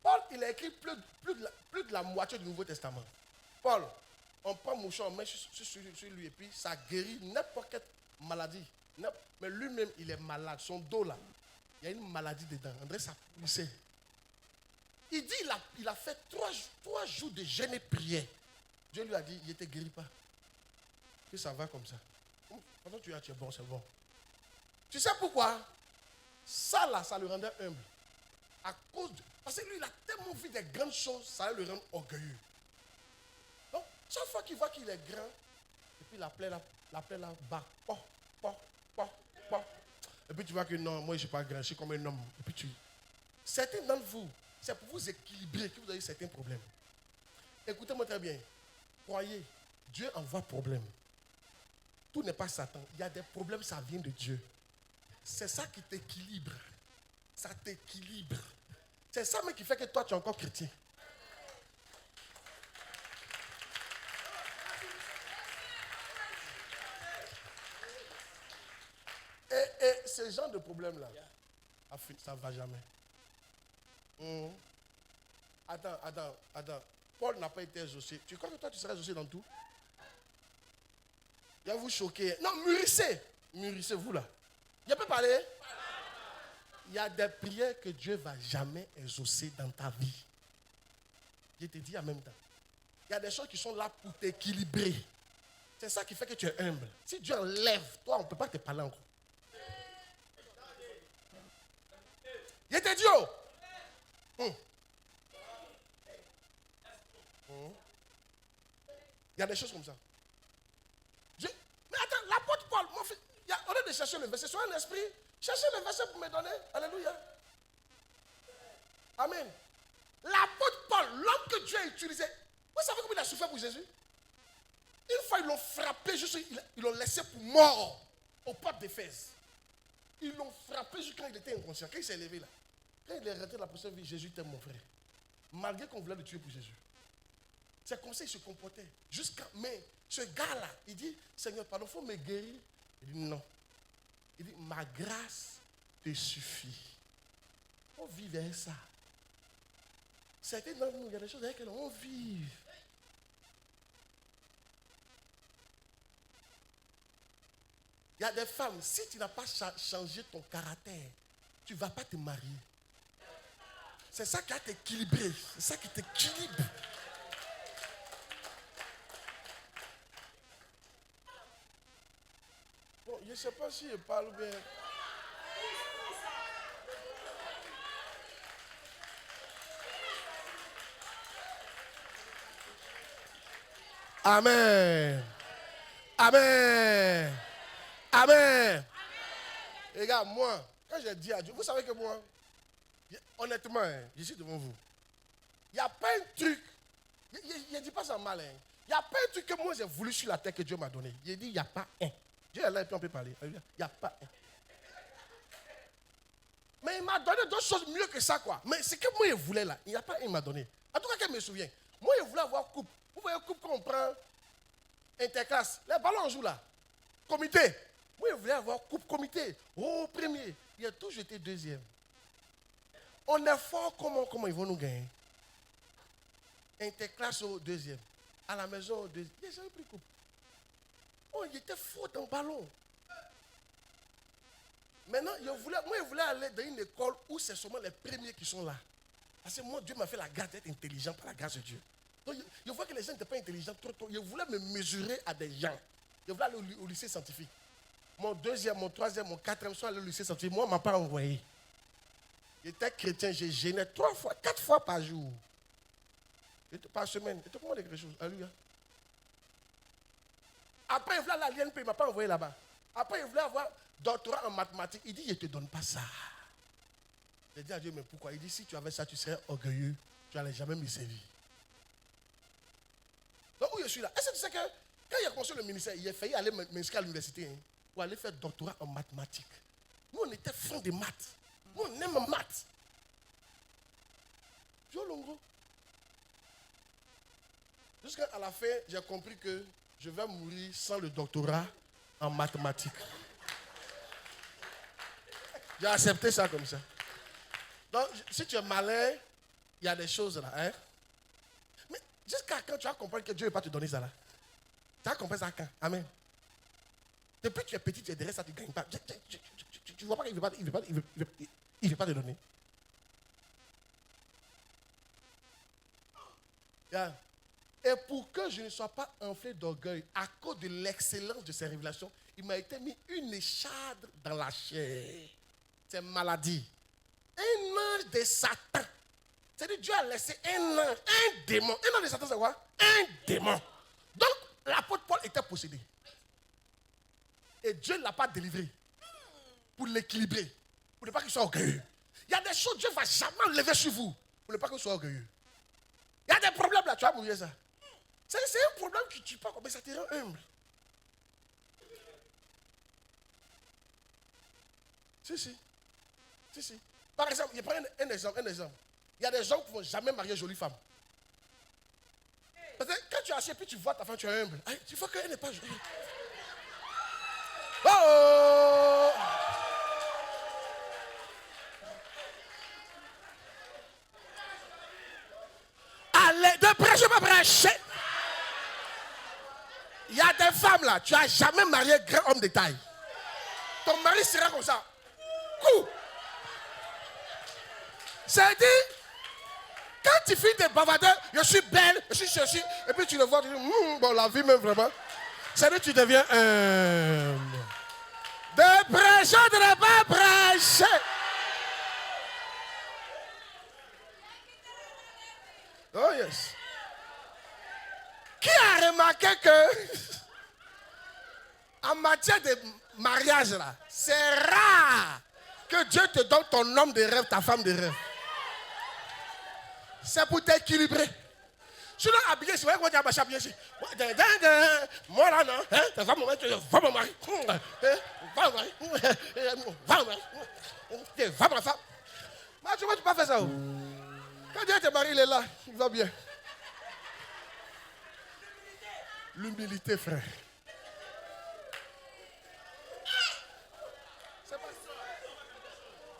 Paul, il a écrit plus de la moitié du Nouveau Testament. Paul, on prend mouchon, on met sur lui et puis ça guérit n'importe quelle maladie. Mais lui-même, il est malade. Son dos là, il y a une maladie dedans. André, ça poussait. Il dit, il a fait 3 jours de jeûne et prière. Dieu lui a dit, il ne te guérit pas. Que ça va comme ça. Quand tu es bon, c'est bon. Tu sais pourquoi? Ça là, ça le rendait humble. À cause parce que lui, il a tellement vu des grandes choses, ça le rend orgueilleux. Donc, chaque fois qu'il voit qu'il est grand, et puis la plaie là bas. Et puis tu vois que non, moi je ne suis pas grand, je suis comme un homme. Et puis certains d'entre vous, c'est pour vous équilibrer que vous avez certains problèmes. Écoutez-moi très bien. Croyez, Dieu envoie problème. Tout n'est pas Satan. Il y a des problèmes, ça vient de Dieu. C'est ça qui t'équilibre. Ça t'équilibre. C'est ça même qui fait que toi, tu es encore chrétien. Et ce genre de problème-là, ça ne va jamais. Attends. Paul n'a pas été exaucé. Tu crois que toi, tu seras exaucé dans tout? Il va vous choquer. Non, mûrissez-vous là. Il peut parler. Il y a des prières que Dieu ne va jamais exaucer dans ta vie. Je te dis en même temps. Il y a des choses qui sont là pour t'équilibrer. C'est ça qui fait que tu es humble. Si Dieu enlève, toi, on ne peut pas te parler encore. Je te dis, Il y a des choses comme ça. Mais attends, l'apôtre Paul, mon fils, au lieu de chercher le verset, sois un esprit, cherchez le verset pour me donner. Alléluia. Amen. L'apôtre Paul, l'homme que Dieu a utilisé, vous savez comment il a souffert pour Jésus? Une fois, ils l'ont frappé, ils l'ont laissé pour mort au pape d'Éphèse. Ils l'ont frappé jusqu'à quand il était inconscient. Quand il s'est levé là, quand il est rentré dans la prochaine vie, Jésus t'aime mon frère. Malgré qu'on voulait le tuer pour Jésus. C'est comme ça qu'il se comportait. Mais ce gars-là, il dit, Seigneur, pardon, il faut me guérir. Il dit non. Il dit, ma grâce te suffit. Il faut vivre avec ça. Certains d'entre nous, il y a des choses avec lesquelles on vit. Il y a des femmes, si tu n'as pas changé ton caractère, tu ne vas pas te marier. C'est ça qui va t'équilibrer. C'est ça qui t'équilibre. Bon, je ne sais pas si je parle bien. Amen. Amen. Amen. Regarde, moi, quand j'ai dit à Dieu, vous savez que moi, honnêtement, je suis devant vous. Il n'y a pas un truc, je ne dis pas ça mal, il n'y a pas un truc que moi j'ai voulu sur la terre que Dieu m'a donné. J'ai dit, il n'y a pas un. Dieu est là et puis on peut parler. Il n'y a pas un. Mais il m'a donné d'autres choses mieux que ça, quoi. Mais ce que moi je voulais là, il n'y a pas un, il m'a donné. En tout cas, qu'elle me souvient. Moi, je voulais avoir coupe. Vous voyez, coupe quand on prend interclasse. Les ballons on joue là. Comité. Moi, je voulais avoir coupe comité. Oh, premier. Il a toujours été deuxième. On est fort, comment ils vont nous gagner? Interclasse au deuxième. À la maison au deuxième. Il n'a jamais pris coupe. Oh, il était fort dans le ballon. Maintenant, je voulais aller dans une école où c'est seulement les premiers qui sont là. Parce que moi, Dieu m'a fait la grâce d'être intelligent par la grâce de Dieu. Donc, je vois que les gens n'étaient pas intelligents trop tôt. Je voulais me mesurer à des gens. Je voulais aller au lycée scientifique. Mon deuxième, mon troisième, mon quatrième sont allés au lycée scientifique. Moi, on ne m'a pas envoyé. J'étais chrétien, j'ai gêné 3 fois, 4 fois par jour. Par semaine. C'était comment quelque chose? Alléluia. Après, il voulait aller à l'INP, il ne m'a pas envoyé là-bas. Après, il voulait avoir doctorat en mathématiques. Il dit, je ne te donne pas ça. J'ai dit à Dieu, mais pourquoi? Il dit, si tu avais ça, tu serais orgueilleux. Tu n'allais jamais me servir. Donc, où je suis là? Est-ce que tu sais que quand il a commencé le ministère, il a failli aller m'inscrire à l'université pour aller faire doctorat en mathématiques. Nous, on était fond des maths. Nous, on aime maths. Joe Longo. Jusqu'à la fin, j'ai compris que je vais mourir sans le doctorat en mathématiques. J'ai accepté ça comme ça. Donc, si tu es malin, il y a des choses là. Hein? Mais jusqu'à quand tu vas comprendre que Dieu ne va pas te donner ça là? Tu vas comprendre ça quand? Amen. Depuis que tu es petit, tu es derrière ça, tu ne gagnes pas. Tu ne vois pas qu'il ne veut pas te donner. Yeah. Et pour que je ne sois pas enflé d'orgueil, à cause de l'excellence de ces révélations, il m'a été mis une écharde dans la chair. C'est maladie. Un ange de Satan. C'est-à-dire Dieu a laissé un ange, un démon. Un ange de Satan, c'est quoi? Un démon. Donc, l'apôtre Paul était possédé. Et Dieu ne l'a pas délivré. Pour l'équilibrer. Pour ne pas qu'il soit orgueilleux. Il y a des choses que Dieu ne va jamais enlever sur vous. Pour ne pas qu'il soit orgueilleux. Il y a des problèmes là, tu vas mourir ça. C'est un problème qui ne tue pas, mais ça te rend humble. Si. Par exemple, je prends un exemple. Il y a des gens qui ne vont jamais marier une jolie femme. Parce que quand tu es assis et puis tu vois ta femme, tu es humble. Tu vois qu'elle n'est pas jolie. Oh! Allez, de prêcher, pas prêcher. Il y a des femmes là, tu n'as jamais marié grand homme de taille. Ton mari sera comme ça. Coup. C'est dit, quand tu finis de bavarder, je suis belle, je suis ceci, et puis tu le vois, tu dis, bon, la vie même vraiment. C'est dit, tu deviens de prêcher, de ne pas prêcher. Oh yes. Qui a remarqué que en matière de mariage là, c'est rare que Dieu te donne ton homme de rêve, ta femme de rêve. C'est pour t'équilibrer. Sinon, habillé, c'est vrai qu'on dit à ma chat, bien sûr. Moi là, non. Tu vas mon mari. Va mon mari. Va ma femme. Mais tu ne peux pas faire ça. Quand Dieu te marie, il est là. Il va bien. L'humilité, frère.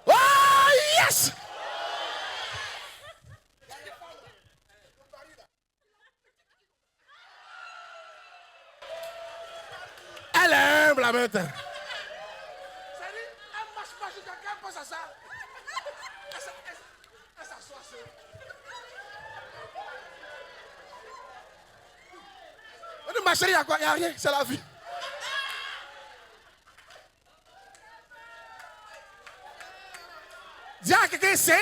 Oh, yes! Elle est humble en même temps. C'est-à-dire, elle marche pas jusqu'à quand elle pense à ça. Elle s'assoit seule. Ma chérie, il n'y a quoi? Il n'y a rien, c'est la vie. Dis à quelqu'un, c'est un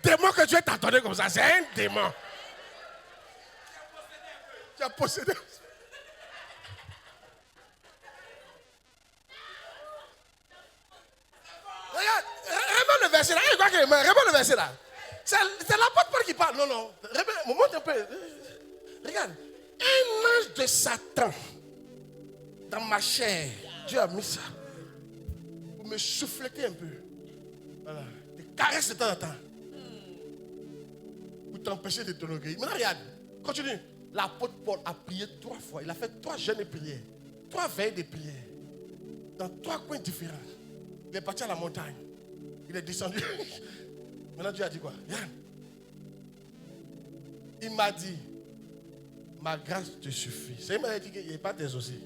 démon que Dieu t'a donné comme ça. C'est un démon. Tu as possédé. Regarde, remets le verset là. Remets le verset là. C'est l'apôtre Paul qui parle. Non. Monte un peu. Regarde. Un ange de Satan dans ma chair. Dieu a mis ça. Pour me souffleter un peu. Voilà. Te caresse de temps en temps. Pour t'empêcher de t'honorer. Maintenant, regarde. Continue. L'apôtre Paul a prié 3 fois. Il a fait 3 jeûnes et prières. 3 veilles de prières. Dans 3 coins différents. Il est parti à la montagne. Il est descendu. Maintenant, Dieu a dit quoi? Regarde. Il m'a dit, ma grâce te suffit. C'est il m'a dit qu'il n'y a pas tes aussi.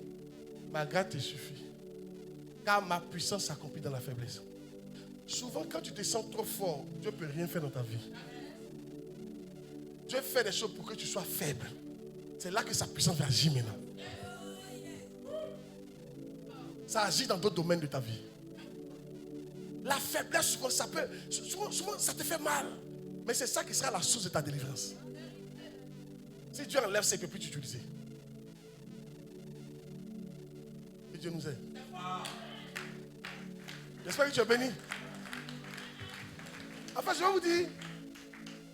Ma grâce te suffit. Car ma puissance s'accomplit dans la faiblesse. Souvent, quand tu te sens trop fort, Dieu ne peut rien faire dans ta vie. Dieu fait des choses pour que tu sois faible. C'est là que sa puissance va agir maintenant. Ça agit dans d'autres domaines de ta vie. La faiblesse, souvent, souvent, ça te fait mal. Mais c'est ça qui sera la source de ta délivrance. Si Dieu enlève, c'est que plus t'utiliser. Que Dieu nous aide. J'espère que tu es béni. Enfin, je vais vous dire,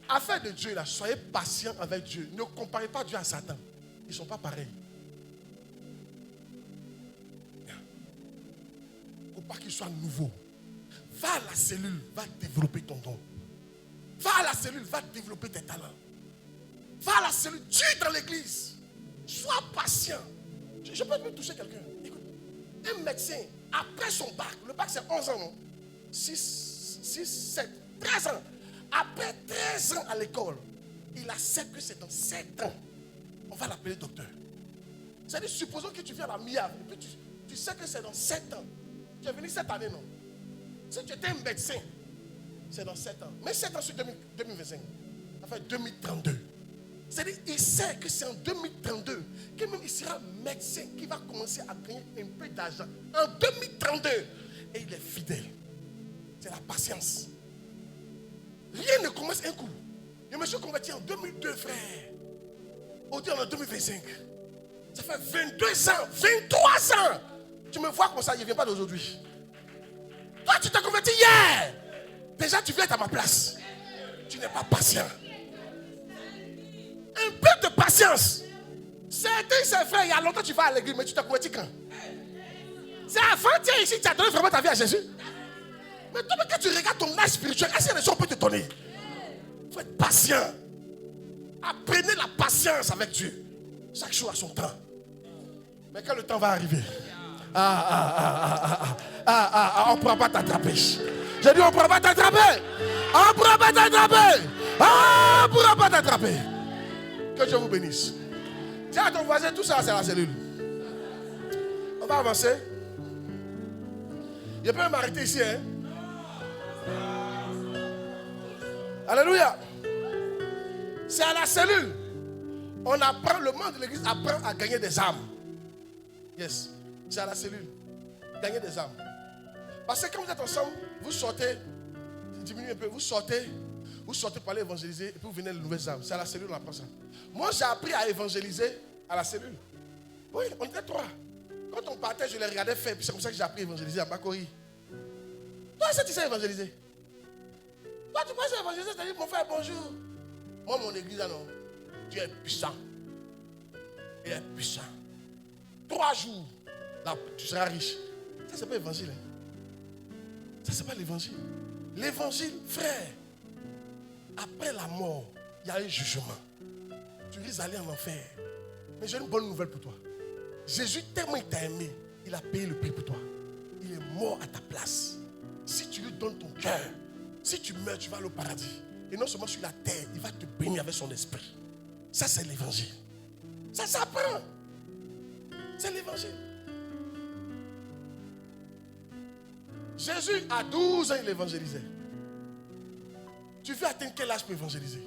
affaire de Dieu, là, soyez patient avec Dieu. Ne comparez pas Dieu à Satan. Ils ne sont pas pareils. Il ne faut pas qu'il soit nouveau. Va à la cellule, va développer ton don. Va à la cellule, va développer tes talents. Va à la cellule, Dieu est dans l'église. Sois patient. Je peux même toucher quelqu'un. Écoute, un médecin, après son bac, le bac c'est 11 ans, non? 6, 7, 13 ans. Après 13 ans à l'école, il accepte que c'est dans 7 ans. On va l'appeler docteur. C'est-à-dire, supposons que tu viens à la MIA, et puis tu sais que c'est dans 7 ans. Tu es venu cette année, non? Si tu étais un médecin, c'est dans 7 ans. Mais 7 ans sur 2025. Ça fait 2032. C'est-à-dire, il sait que c'est en 2032 que même il sera médecin qui va commencer à gagner un peu d'argent. En 2032. Et il est fidèle. C'est la patience. Rien ne commence un coup. Je me suis converti en 2002, frère. Aujourd'hui, on est en 2025. Ça fait 22 ans, 23 ans. Tu me vois comme ça, il ne vient pas d'aujourd'hui. Toi, tu t'es converti hier. Déjà, tu viens être à ma place. Tu n'es pas patient. Un peu de patience. Certains, frère, il y a longtemps tu vas à l'église, mais tu t'es converti quand? C'est avant-hier ici, tu as donné vraiment ta vie à Jésus. Mais toi, quand tu regardes ton âge spirituel, est-ce que les gens peuvent te donner? Il faut être patient. Apprenez la patience avec Dieu. Chaque chose a son temps. Mais quand le temps va arriver, on ne pourra pas t'attraper. J'ai dit, on ne pourra pas t'attraper. On ne pourra pas t'attraper. On ne pourra pas t'attraper. Que Dieu vous bénisse. Tiens à ton voisin, tout ça, c'est la cellule. On va avancer. Je peux m'arrêter ici, hein? Alléluia. C'est à la cellule. On apprend, le monde de l'église apprend à gagner des âmes. Yes. C'est à la cellule. Gagner des âmes. Parce que quand vous êtes ensemble, vous sortez, diminue un peu, vous sortez pour aller évangéliser et puis vous venez de nouvelles âmes. C'est à la cellule on apprend ça. Moi j'ai appris à évangéliser à la cellule. Oui, on était 3. Quand on partait, je les regardais faire, puis c'est comme ça que j'ai appris à évangéliser à Bakori. Toi, est-ce que tu sais évangéliser? Toi, tu penses évangéliser, c'est-à-dire mon frère, bonjour. Moi, mon église, non. Dieu est puissant. Il est puissant. 3 jours, là, tu seras riche. Ça, c'est pas l'évangile. Ça, c'est pas l'évangile. L'évangile, frère, après la mort, il y a un jugement. Tu risques d'aller en enfer. Mais j'ai une bonne nouvelle pour toi. Jésus, tellement il t'a aimé, il a payé le prix pour toi. Il est mort à ta place. Si tu lui donnes ton cœur, si tu meurs, tu vas aller au paradis. Et non seulement sur la terre, il va te bénir avec son esprit. Ça, c'est l'évangile. Ça s'apprend. C'est l'évangile. Jésus, à 12 ans, il évangélisait. Tu veux atteindre quel âge pour évangéliser?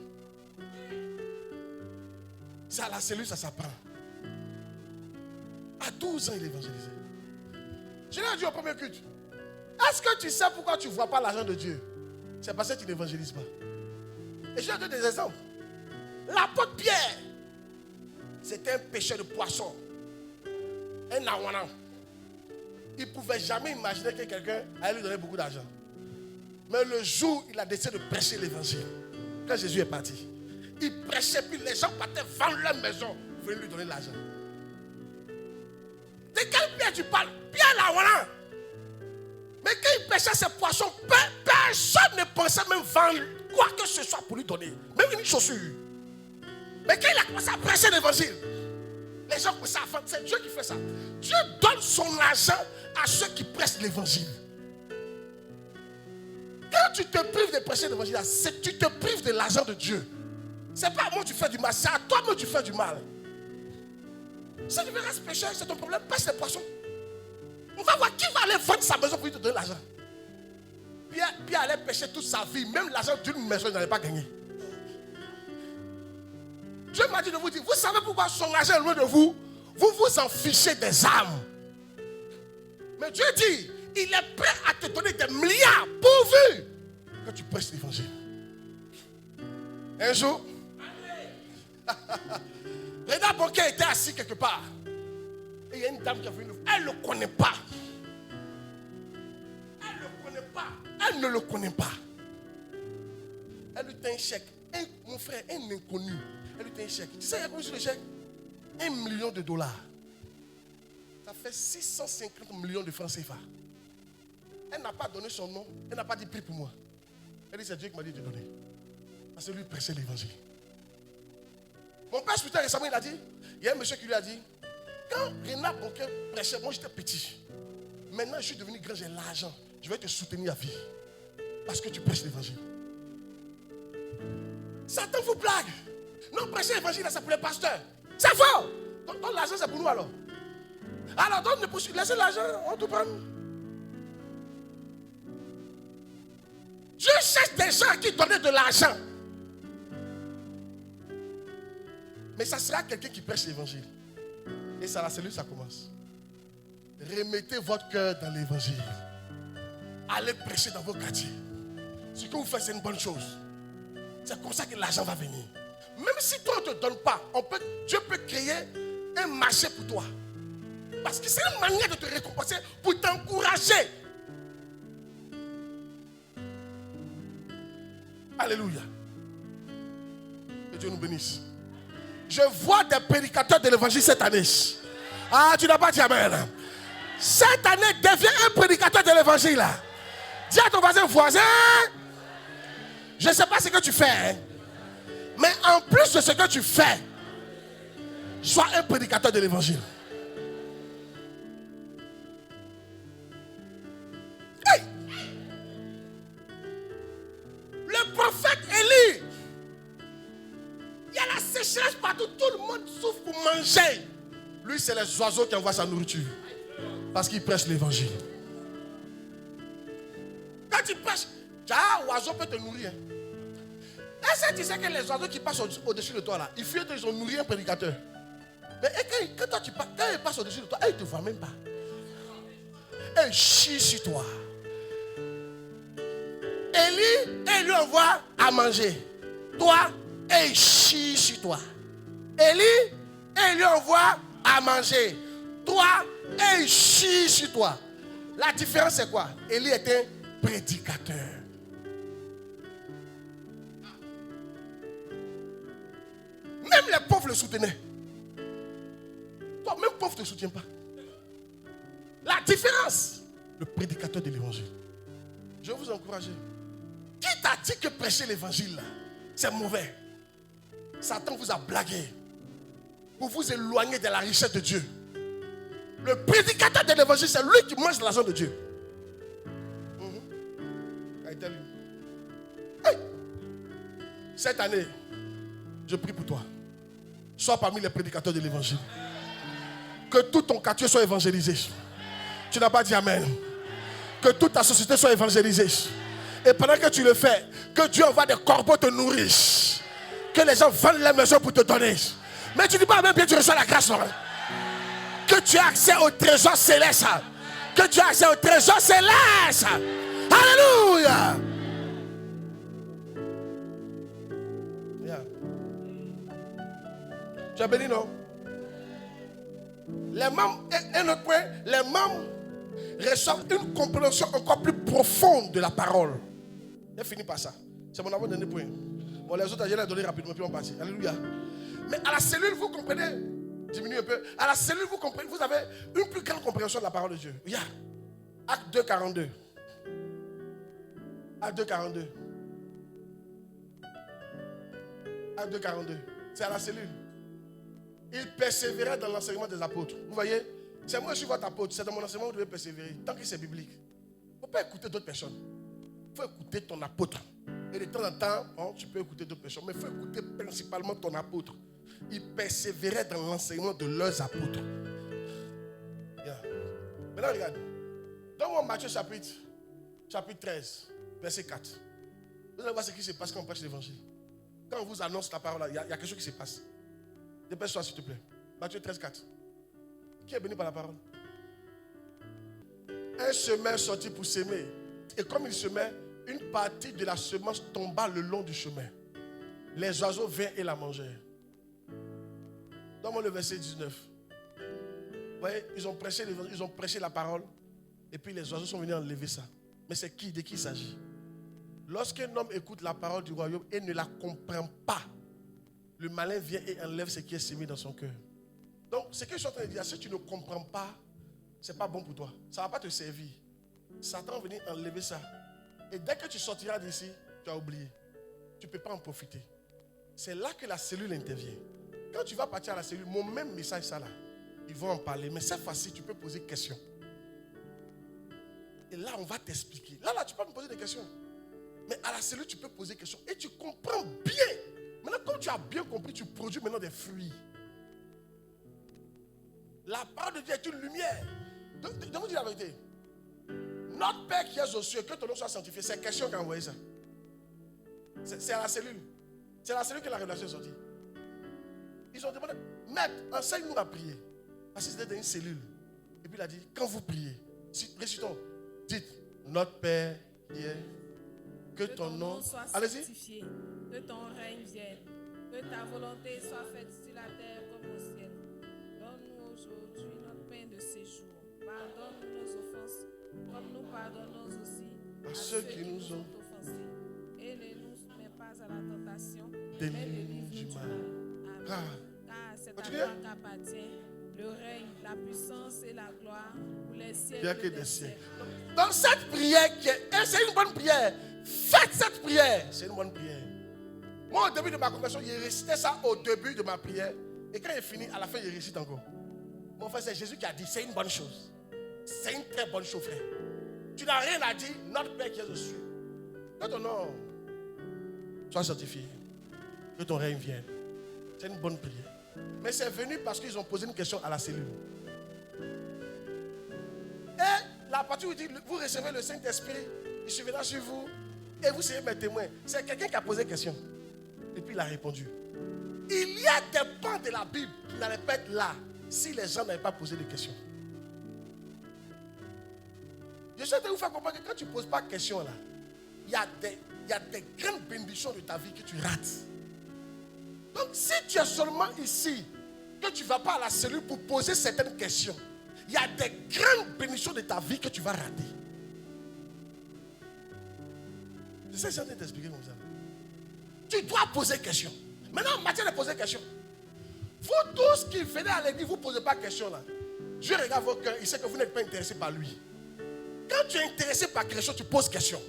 C'est à la cellule, ça s'apprend. À 12 ans, il évangélisait. Je l'ai dit au premier culte. Est-ce que tu sais pourquoi tu ne vois pas l'argent de Dieu? c'est parce que tu n'évangélises pas. Et je vais donner des exemples. L'apôtre Pierre, c'était un pêcheur de poissons. Un awana. Il ne pouvait jamais imaginer que quelqu'un allait lui donner beaucoup d'argent. Mais le jour où il a décidé de prêcher l'évangile, quand Jésus est parti, il prêchait, puis les gens partaient vendre leur maison pour venir lui donner de l'argent. De quel Pierre tu parles? Pierre l'awana. Mais quand il pêchait ses poissons, personne ne pensait même vendre quoi que ce soit pour lui donner. Même une chaussure. Mais quand il a commencé à prêcher l'évangile, les gens commençaient à faire. C'est Dieu qui fait ça. Dieu donne son argent à ceux qui prêchent l'évangile. Quand tu te prives de prêcher l'évangile, tu te prives de l'argent de Dieu. C'est pas à moi que tu fais du mal, c'est à toi que tu fais du mal. Si tu veux rester pécheur, c'est ton problème, pêche les poissons. On va voir qui va aller vendre sa maison pour lui te donner l'argent. Pierre allait pêcher toute sa vie, même l'argent d'une maison, il n'allait pas gagner. Dieu m'a dit de vous dire, vous savez pourquoi son argent est loin de vous? Vous vous en fichez des âmes. Mais Dieu dit, il est prêt à te donner des milliards pourvu que tu prêches l'évangile. Un jour, Renard Bonquet était assis quelque part. Et il y a une dame qui est venue. Elle ne le connaît pas. Elle ne le connaît pas. Elle ne le connaît pas. Elle lui tient un chèque. Mon frère, un inconnu. Elle lui tient un chèque. Tu sais, il y a combien sur le chèque? $1 million. Ça fait 650 millions de francs CFA. Elle n'a pas donné son nom. Elle n'a pas dit prix pour moi. Elle dit, c'est Dieu qui m'a dit de donner. Parce que lui prêchait l'évangile. Mon père spirituel récemment, il a dit, il y a un monsieur qui lui a dit, quand Renard Bonquet prêchait, moi j'étais petit. Maintenant je suis devenu grand, j'ai l'argent. Je vais te soutenir à vie. Parce que tu prêches l'évangile. Satan vous blague. Non, prêcher l'évangile, c'est pour les pasteurs. C'est faux. Donc l'argent, c'est pour nous alors. Alors, donc, laissez l'argent, on tout prend. Dieu cherche des gens qui donnent de l'argent. Mais ça sera quelqu'un qui prêche l'évangile. Et ça, la cellule, ça commence. Remettez votre cœur dans l'évangile. Allez prêcher dans vos quartiers. Ce que vous faites, c'est une bonne chose. C'est comme ça que l'argent va venir. Même si toi, on ne te donne pas, Dieu peut créer un marché pour toi. Parce que c'est une manière de te récompenser pour t'encourager. Alléluia. Que Dieu nous bénisse. Je vois des prédicateurs de l'évangile cette année. Ah, tu n'as pas dit amen. Cette année, deviens un prédicateur de l'évangile. Dis à ton voisin, je ne sais pas ce que tu fais. Hein, mais en plus de ce que tu fais, sois un prédicateur de l'évangile. Hey! Le prophète Élie, il y a la sécheresse partout, tout le monde souffre pour manger. Lui, c'est les oiseaux qui envoient sa nourriture. Parce qu'il prêche l'évangile. Quand tu prêches, l'oiseau peut te nourrir. Est-ce que tu sais que les oiseaux qui passent au-dessus de toi là, ils fuient, ils ont nourri un prédicateur. Mais quand toi, quand ils passent au-dessus de toi, ils ne te voient même pas. Ils chient sur toi. Élie lui envoie à manger. Toi, il chie sur toi. Élie lui envoie à manger. Toi, il chie sur toi. La différence c'est quoi? Élie est un prédicateur. Même les pauvres le soutenaient. Toi, même pauvre ne te soutient pas. La différence, le prédicateur de l'évangile. Je vais vous encourager. Qui t'a dit que prêcher l'évangile, c'est mauvais? Satan vous a blagué pour vous éloigner de la richesse de Dieu. Le prédicateur de l'évangile, c'est lui qui mange l'argent de Dieu. Hey. Cette année, je prie pour toi. Sois parmi les prédicateurs de l'évangile. Que tout ton quartier soit évangélisé. Tu n'as pas dit amen. Que toute ta société soit évangélisée. Et pendant que tu le fais, que Dieu envoie des corbeaux te nourrir. Que les gens vendent les maisons pour te donner. Mais tu ne dis pas même bien, tu reçois la grâce. Non? Que tu as accès au trésor céleste. Que tu as accès au trésor céleste. Alléluia. Tu as béni, non? Les membres, un autre point, les membres reçoivent une compréhension encore plus profonde de la parole. J'ai fini par ça. C'est mon avant-dernier point. Bon, les autres, je les donner rapidement, puis on passe. Alléluia. Mais à la cellule, vous comprenez, diminue un peu. À la cellule, vous comprenez, vous avez une plus grande compréhension de la parole de Dieu. Regarde. Acte 2, 42. Acte 2, 42. Acte 2, 42. C'est à la cellule. Il persévérait dans l'enseignement des apôtres. Vous voyez, c'est moi, je suis votre apôtre. C'est dans mon enseignement que vous devez persévérer. Tant que c'est biblique. Il ne faut pas écouter d'autres personnes. Il faut écouter ton apôtre. Et de temps en temps, tu peux écouter d'autres personnes. Mais il faut écouter principalement ton apôtre. Il persévérait dans l'enseignement de leurs apôtres. Yeah. Maintenant, regarde. Dans Matthieu chapitre 13, verset 4. Vous allez voir ce qui se passe quand on prêche l'évangile. Quand on vous annonce la parole, il y a quelque chose qui se passe. Dépêche-toi, s'il te plaît. Matthieu 13, 4. Qui est béni par la parole? Un semeur sortit pour s'aimer. Et comme il semait, une partie de la semence tomba le long du chemin. Les oiseaux vinrent et la mangèrent. Donne-moi le verset 19. Vous voyez, ils ont prêché la parole. Et puis les oiseaux sont venus enlever ça. Mais c'est qui? De qui il s'agit? Lorsqu'un homme écoute la parole du royaume et ne la comprend pas, le malin vient et enlève ce qui est semé dans son cœur. Donc, ce que je suis en train de dire, si tu ne comprends pas, ce n'est pas bon pour toi. Ça ne va pas te servir. Satan va venir enlever ça. Et dès que tu sortiras d'ici, tu as oublié. Tu ne peux pas en profiter. C'est là que la cellule intervient. Quand tu vas partir à la cellule, mon même message, ça là, ils vont en parler. Mais cette fois-ci, tu peux poser des questions. Et là, on va t'expliquer. Là, tu peux me poser des questions. Mais à la cellule, tu peux poser des questions. Et tu comprends bien. Maintenant, quand tu as bien compris, tu produis maintenant des fruits. La parole de Dieu est une lumière. Je vous dis la vérité. Notre Père qui est aux cieux, que ton nom soit sanctifié. C'est question qui a envoyé ça. C'est à la cellule. C'est à la cellule que la révélation est sortie. Ils ont demandé, Maître, enseigne-nous à prier. Parce que c'était dans une cellule. Et puis il a dit, quand vous priez, récitons, dites, notre Père qui est, que ton nom soit sanctifié, que ton règne vienne, que ta volonté soit faite sur la terre comme au ciel. Donne-nous aujourd'hui notre pain de ces jours. Pardonne-nous nos offenses, comme nous pardonnons aussi à ceux qui nous ont offensés. Et ne nous mets pas à la tentation, mais délivre-nous du mal. Amen. Car c'est à toi qu'appartient le règne, la puissance et la gloire pour les siècles des siècles. Dans cette prière, c'est une bonne prière. Faites cette prière. C'est une bonne prière. Moi, au début de ma conversion, j'ai récité ça au début de ma prière. Et quand il est fini, à la fin, il récite encore. Mon frère, c'est Jésus qui a dit, c'est une bonne chose. C'est une très bonne chose, frère. Tu n'as rien à dire, notre Père qui est aux cieux. Que ton nom soit sanctifié. Que ton règne vienne. C'est une bonne prière. Mais c'est venu parce qu'ils ont posé une question à la cellule. Et la partie où il dit, vous recevez le Saint-Esprit, il suivra sur vous, et vous serez mes témoins. C'est quelqu'un qui a posé une question. Et puis il a répondu. Il y a des pans de la Bible qui n'allaient pas être là si les gens n'avaient pas posé de questions. Je souhaite vous faire comprendre que quand tu ne poses pas de questions là, il y a des grandes bénédictions de ta vie que tu rates. Donc si tu es seulement ici, que tu ne vas pas à la cellule pour poser certaines questions, il y a des grandes bénédictions de ta vie que tu vas rater. C'est ça que je suis en train de t'expliquer comme ça. Tu dois poser question. Maintenant, en matière de poser question, vous tous qui venez à l'église, vous ne posez pas de question là. Dieu regarde vos cœurs, il sait que vous n'êtes pas intéressé par lui. Quand tu es intéressé par quelque chose, tu poses question.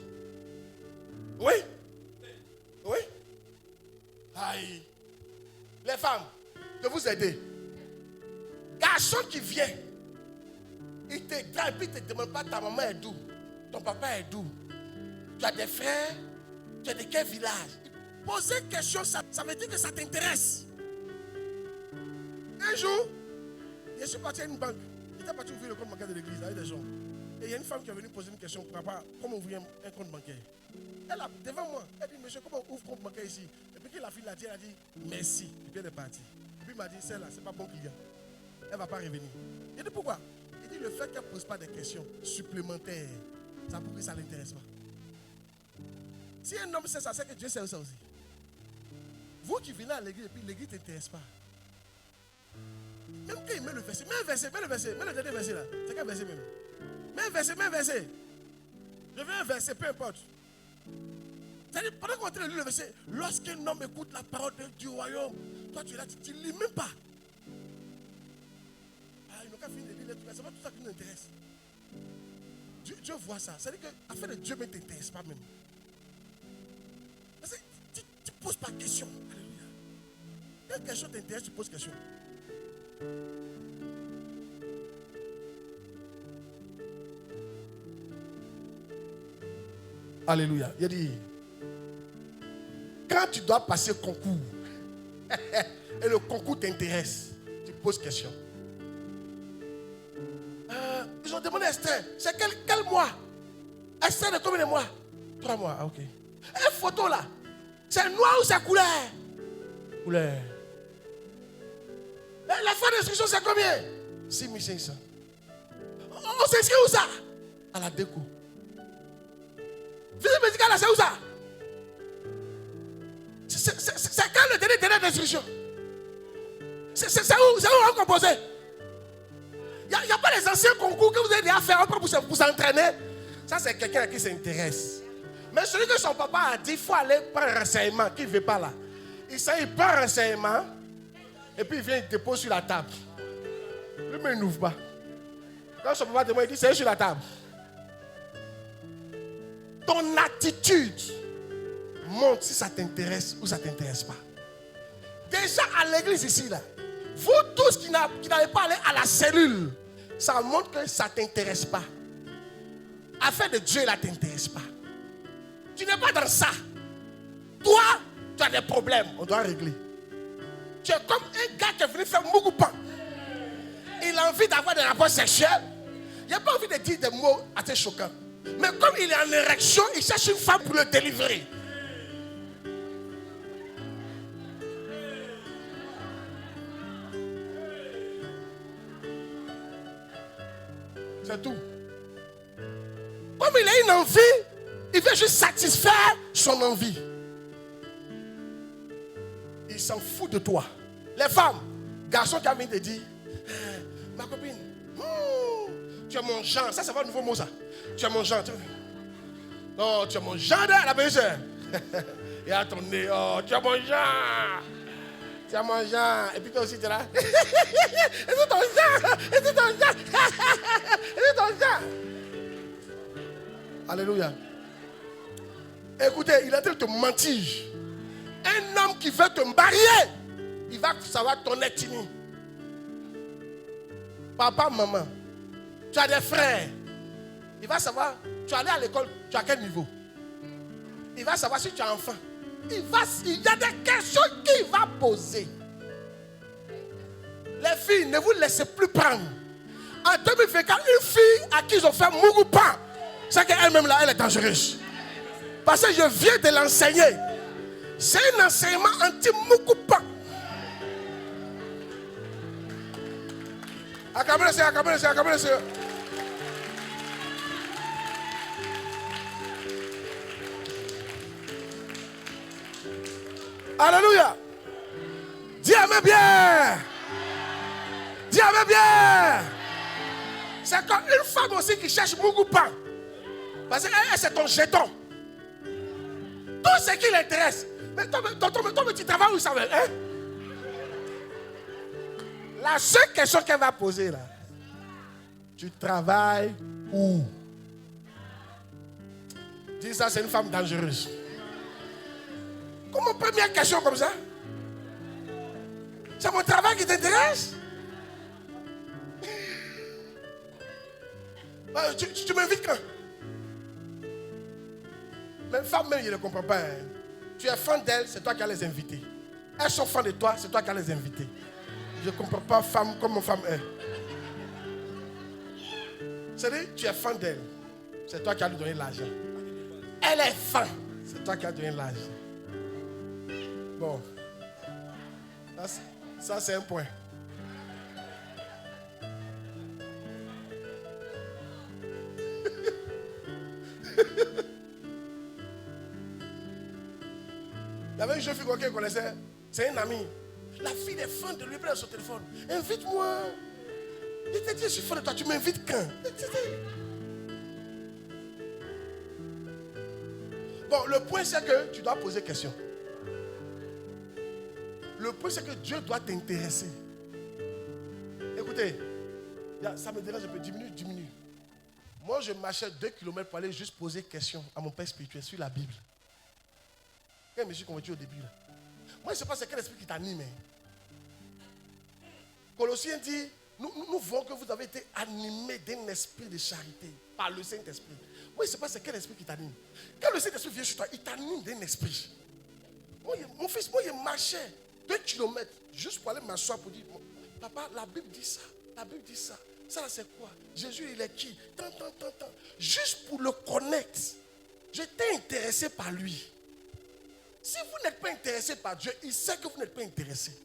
Oui? Oui? Aïe. Les femmes, de vous aider. Garçon qui vient, il te drague, puis il ne te demande pas ta maman est d'où, ton papa est d'où, tu as des frères, tu es de quel village. Poser une question, ça veut dire que ça t'intéresse. Un jour, je suis parti à une banque. J'étais parti ouvrir le compte bancaire de l'église avec des gens. Et il y a une femme qui est venue poser une question pour savoir comment ouvrir un compte bancaire. Elle a devant moi, elle dit, monsieur, comment on ouvre un compte bancaire ici? Et puis la fille l'a dit, elle a dit, merci. Et puis elle est partie. Et puis il m'a dit, celle-là, c'est pas bon client. Elle ne va pas revenir. Il dit, pourquoi? Il dit, le fait qu'elle ne pose pas de questions supplémentaires, ça prouve que ça ne l'intéresse pas. Si un homme sait ça, c'est que Dieu sait ça aussi. Vous qui venez à l'église et puis l'église ne t'intéresse pas. Même quand il met le verset, mets le dernier verset là. C'est quel verset même? Mets un verset. Je veux un verset, peu importe. C'est-à-dire, pendant qu'on est en train de lire le verset, lorsqu'un homme écoute la parole du royaume, toi tu es là, tu ne lis même pas. Ah, ils n'ont qu'à finir de lire les trucs, c'est pas tout ça qui nous intéresse. Dieu voit ça. C'est-à-dire que l'affaire de Dieu ne t'intéresse pas même. Parce que tu ne poses pas de question. Alléluia. Quand quelque chose t'intéresse, tu poses question. Alléluia. Il a dit, quand tu dois passer concours, et le concours t'intéresse, tu poses question. Ils ont demandé à Esther, c'est quel mois? Esther de combien de mois? 3 mois, ok. Une photo là, c'est noir ou c'est couleur? Couleur. La fin d'instruction c'est combien? 6500. On s'inscrit où ça? À la déco. Visite médicale là, c'est où ça? C'est quand le délai d'instruction? C'est où on composé? Il n'y a pas les anciens concours que vous avez déjà fait pour s'entraîner. Ça, c'est quelqu'un qui s'intéresse. Mais celui que son papa a dit, il faut aller prendre un renseignement, qui ne veut pas là. Il prend un renseignement, et puis il vient, il dépose sur la table. Lui, mais il n'ouvre pas. Quand son papa demande, il dit, c'est sur la table. Ton attitude montre si ça t'intéresse ou ça ne t'intéresse pas. Déjà à l'église ici, là, vous tous qui n'avez pas allé à la cellule, ça montre que ça ne t'intéresse pas. Affaire de Dieu, là, ne t'intéresse pas. Tu n'es pas dans ça. Toi, tu as des problèmes, on doit régler. Tu es comme un gars qui est venu faire Mougoupan. Il a envie d'avoir des rapports sexuels. Il n'a pas envie de dire des mots assez choquants. Mais comme il est en érection, il cherche une femme pour le délivrer. C'est tout. Comme il a une envie, il veut juste satisfaire son envie. Il s'en fout de toi. Les femmes, garçons qui viennent te dire, ma copine, tu es mon genre. Ça va un nouveau mot ça. Tu es mon genre. Non, tu es mon genre de la belle-sœur. Et à ton nez, oh, tu es mon genre. Tu es mon genre. Et puis toi aussi, tu es là. Et c'est ton genre. Et c'est ton genre. Et c'est ton genre. Alléluia. Écoutez, il est en train de te mentir. Un homme qui veut te marier, il va savoir ton ethnie. Papa, maman, tu as des frères. Il va savoir, tu es allé à l'école, tu as quel niveau? Il va savoir si tu as enfant. Il y a des questions qu'il va poser. Les filles, ne vous laissez plus prendre. En 2024, une fille à qui ils ont fait Mougoupan, c'est qu'elle-même là, elle est dangereuse. Parce que je viens de l'enseigner. C'est un enseignement anti-Mougoupan. Acclamez le Seigneur. Alléluia. Dis Amen bien. Dis Amen bien. C'est comme une femme aussi qui cherche Mougoupan. Parce qu'elle, c'est ton jeton. Tout ce qui l'intéresse. Mais toi, tu travailles où ça va, hein? La seule question qu'elle va poser là, tu travailles où? Dis ça, c'est une femme dangereuse. Comment première question comme ça? C'est mon travail qui t'intéresse? Tu m'invites quand? Même femme, même, je ne comprends pas. Hein. Tu es fan d'elle, c'est toi qui as les invités. Elles sont fans de toi, c'est toi qui as les invités. Je ne comprends pas femme comme femme est. C'est-à-dire, tu es fan d'elle, c'est toi qui as lui donné l'argent. Elle est fan, c'est toi qui as donné l'argent. Bon, ça c'est un point. Il y avait une jeune fille qu'on connaissait, c'est un ami. La fille est fan de lui, prend son téléphone. Invite-moi. Il te dit, je suis fan de toi, tu m'invites quand? Bon, le point c'est que tu dois poser question. Le point c'est que Dieu doit t'intéresser. Écoutez, ça me dérange un peu, 10 minutes. Moi, je marchais 2 km pour aller juste poser question à mon père spirituel sur la Bible. Quand je me suis converti au début, là. Moi, je ne sais pas c'est quel esprit qui t'anime. Colossiens dit, nous voyons que vous avez été animés d'un esprit de charité par le Saint-Esprit. Moi, je ne sais pas c'est quel esprit qui t'anime. Quand le Saint-Esprit vient sur toi, il t'anime d'un esprit. Mon fils, moi, je marchais 2 km juste pour aller m'asseoir pour dire, papa, la Bible dit ça. La Bible dit ça. Ça, c'est quoi? Jésus, il est qui? Tant. Juste pour le connaître. J'étais intéressé par lui. Si vous n'êtes pas intéressé par Dieu, il sait que vous n'êtes pas intéressé.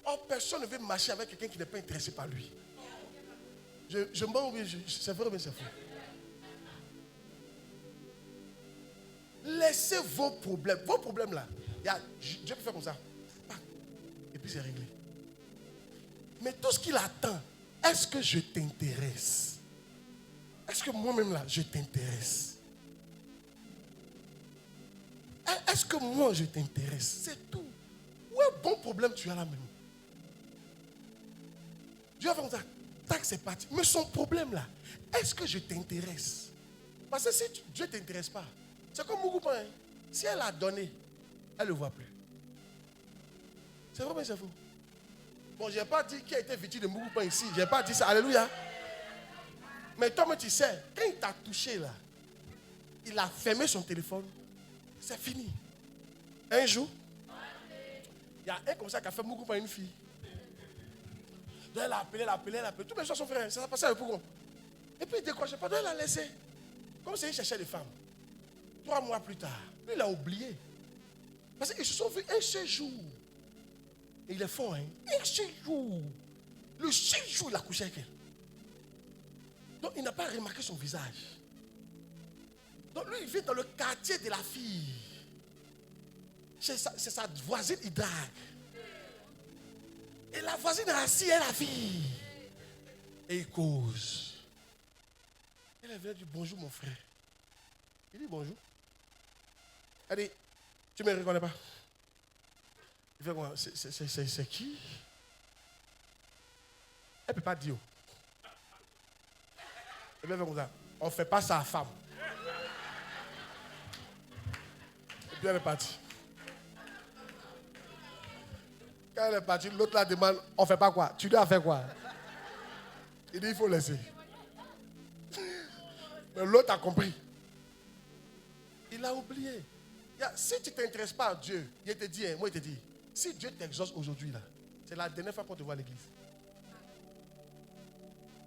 Or, personne ne veut marcher avec quelqu'un qui n'est pas intéressé par lui. Je m'en oublie, c'est vrai, mais c'est faux. Laissez vos problèmes là. Dieu peut faire comme ça. Et puis c'est réglé. Mais tout ce qu'il attend, est-ce que je t'intéresse? Est-ce que moi-même là, je t'intéresse? Est-ce que moi je t'intéresse? C'est tout. Où est bon problème tu as là même? Dieu va faire comme ça. Tac, c'est parti. Mais son problème là, est-ce que je t'intéresse? Parce que si Dieu ne t'intéresse pas, c'est comme Mougoupa. Hein? Si elle a donné, elle ne le voit plus. C'est vrai, mais c'est faux. Bon, je n'ai pas dit qu'il a été victime de Mougoupa ici. Je n'ai pas dit ça. Alléluia. Mais toi, tu sais, quand il t'a touché là, il a fermé son téléphone. C'est fini. Un jour, il y a un comme ça qui a fait Mougoupa à une fille. Donc elle a appelé. Tous mes soeurs sont frères. Ça s'est passé avec Pougon. Et puis il décrochait pas. Donc elle a laissé. Comme si il cherchait des femmes. 3 mois plus tard, lui, il a oublié. Parce qu'ils se sont vus un seul jour. Et il est fort, hein? Un seul jour. Le seul jour, il a couché avec elle. Donc il n'a pas remarqué son visage. Donc lui, il vit dans le quartier de la fille. C'est sa voisine, il drague. Et la voisine est assise, elle la fille. Et il cause. Elle vient dire bonjour mon frère. Il dit bonjour. Elle dit, tu ne me reconnais pas? Il fait quoi? C'est qui? Elle ne peut pas dire. Et bien, comme ça, on ne fait pas ça à femme. Et puis elle est partie. Quand elle est partie, l'autre la demande, on ne fait pas quoi? Tu dois faire quoi? Il dit, il faut laisser. Mais l'autre a compris. Il a oublié. Si tu ne t'intéresses pas à Dieu, il te dit, moi il te dit, si Dieu t'exauce aujourd'hui, là, c'est la dernière fois qu'on te voit à l'église.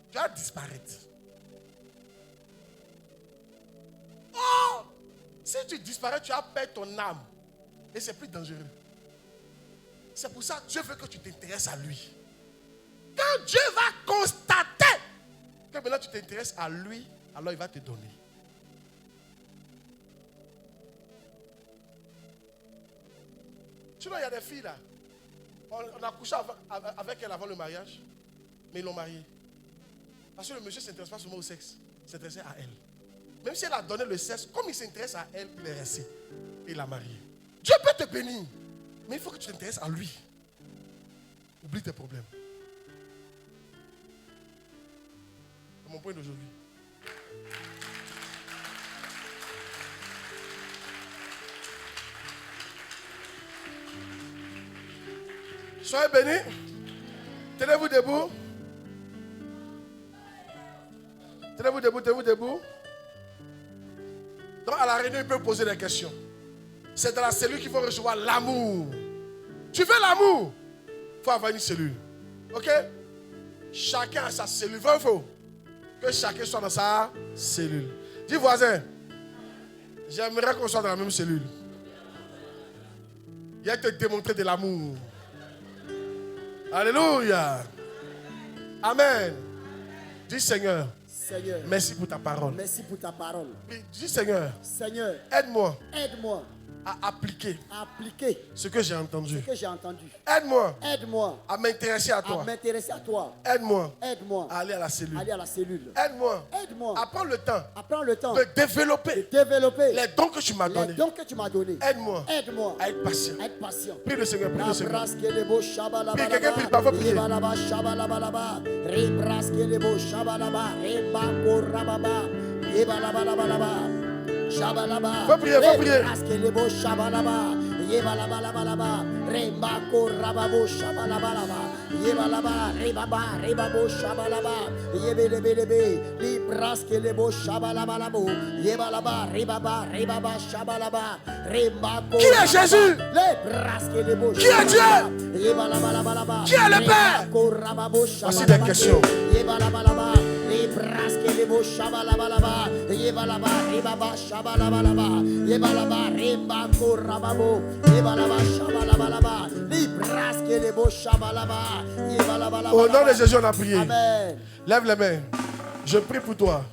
Tu vas disparaître. Oh! Si tu disparais, tu as perdu ton âme. Et c'est plus dangereux. C'est pour ça que Dieu veut que tu t'intéresses à lui. Quand Dieu va constater que maintenant tu t'intéresses à lui, alors il va te donner. Sinon, il y a des filles là. On a couché avec elle avant le mariage, mais ils l'ont mariée. Parce que le monsieur ne s'intéresse pas seulement au sexe, il s'intéressait à elle. Même si elle a donné le sexe, comme il s'intéresse à elle, il est resté. Et il l'a mariée. Dieu peut te bénir, mais il faut que tu t'intéresses à lui. Oublie tes problèmes. C'est mon point d'aujourd'hui. Soyez bénis. Tenez-vous debout. Tenez-vous debout. Donc à la réunion, il peut poser des questions. C'est dans la cellule qu'il faut recevoir l'amour. Tu veux l'amour? Il faut avoir une cellule. Ok? Chacun a sa cellule. Vrai ou faux? Que chacun soit dans sa cellule. Dis voisin, j'aimerais qu'on soit dans la même cellule. Il va te démontrer de l'amour. Alléluia. Amen. Dis Seigneur. Seigneur, Merci pour ta parole. merci pour ta parole. Dis Seigneur. Seigneur, Aide-moi aide-moi à appliquer appliquer ce que j'ai entendu. ce que j'ai entendu. Aide-moi Aide-moi à m'intéresser à à toi. m'intéresser à toi. Aide-moi Aide-moi à aller à la cellule. à aller à la cellule. Aide-moi Aide-moi à prendre le temps à prendre le temps de développer de développer les dons que tu m'as les donnés. dons que tu m'as donnés. Aide-moi Aide-moi à être patient. à être patient. Prie le Seigneur, prie le Seigneur. Rabraskelebo shabalaba. Prie, quelqu'un prie, parfois prier. Yebalaba shabalabalaba. Rebraskelebo shabalaba. Rebako rababa. Yebalabalabalaba. Shabalaba. Faut prier, faut prier. Rebraskelebo shabalaba. Yebalabalabalaba. Rebako rababo shabalabalaba. Yebalaba rebaba rebabo shabalaba. Yebelebelebe. Libraskelebo shabalabalabo. Yebalaba rebaba rebaba shabalaba. Rebako. Qui est Jésus? Qui est Dieu? Qui est le Père? Voici des questions. Au nom de Jésus, on a prié. Amen. Lève les mains. Je prie pour toi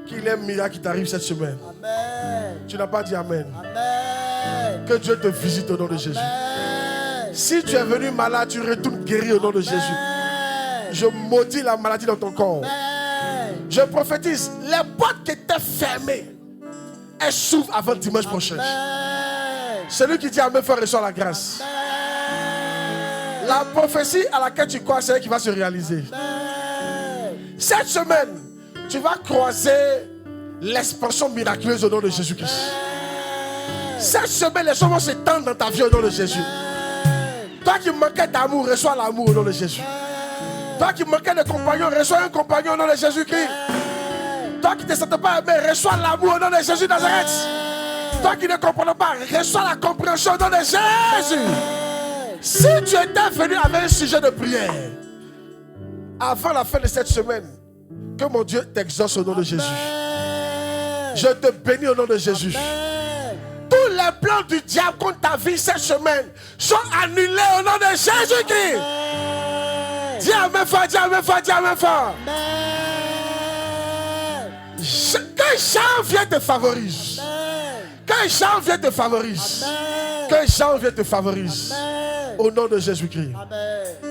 qu'il y ait un miracle qui t'arrive cette semaine. Amen. Tu n'as pas dit Amen. Amen. Que Dieu te visite au nom de Jésus. Amen. Si tu es venu malade, tu retournes guéri au nom de Jésus. Amen. Je maudis la maladie dans ton corps. Amen. Je prophétise, les portes qui étaient fermées, elles s'ouvrent avant dimanche prochain. Amen. Celui qui dit Amen, frère, reçoit la grâce. Amen. La prophétie à laquelle tu crois, c'est elle qui va se réaliser. Amen. Cette semaine, tu vas croiser l'expansion miraculeuse au nom de Jésus-Christ. Cette semaine, les choses vont s'étendre dans ta vie au nom de Jésus. Toi qui manquais d'amour, reçois l'amour au nom de Jésus. Toi qui manquais de compagnon, reçois un compagnon au nom de Jésus-Christ. Toi qui ne te sentais pas aimé, reçois l'amour au nom de Jésus Nazareth. Toi qui ne comprends pas, reçois la compréhension au nom de Jésus. Si tu étais venu avec un sujet de prière, avant la fin de cette semaine, que mon Dieu t'exauce au nom de Jésus. Je te bénis au nom de Jésus. Tous les plans du diable contre ta vie cette semaine sont annulés au nom de Jésus-Christ. Dis Amen fort, dis Amen fort, dis Amen fort. Que janvier te favorise. Que janvier te favorise. Que janvier te favorise. Au nom de Jésus-Christ. Amen.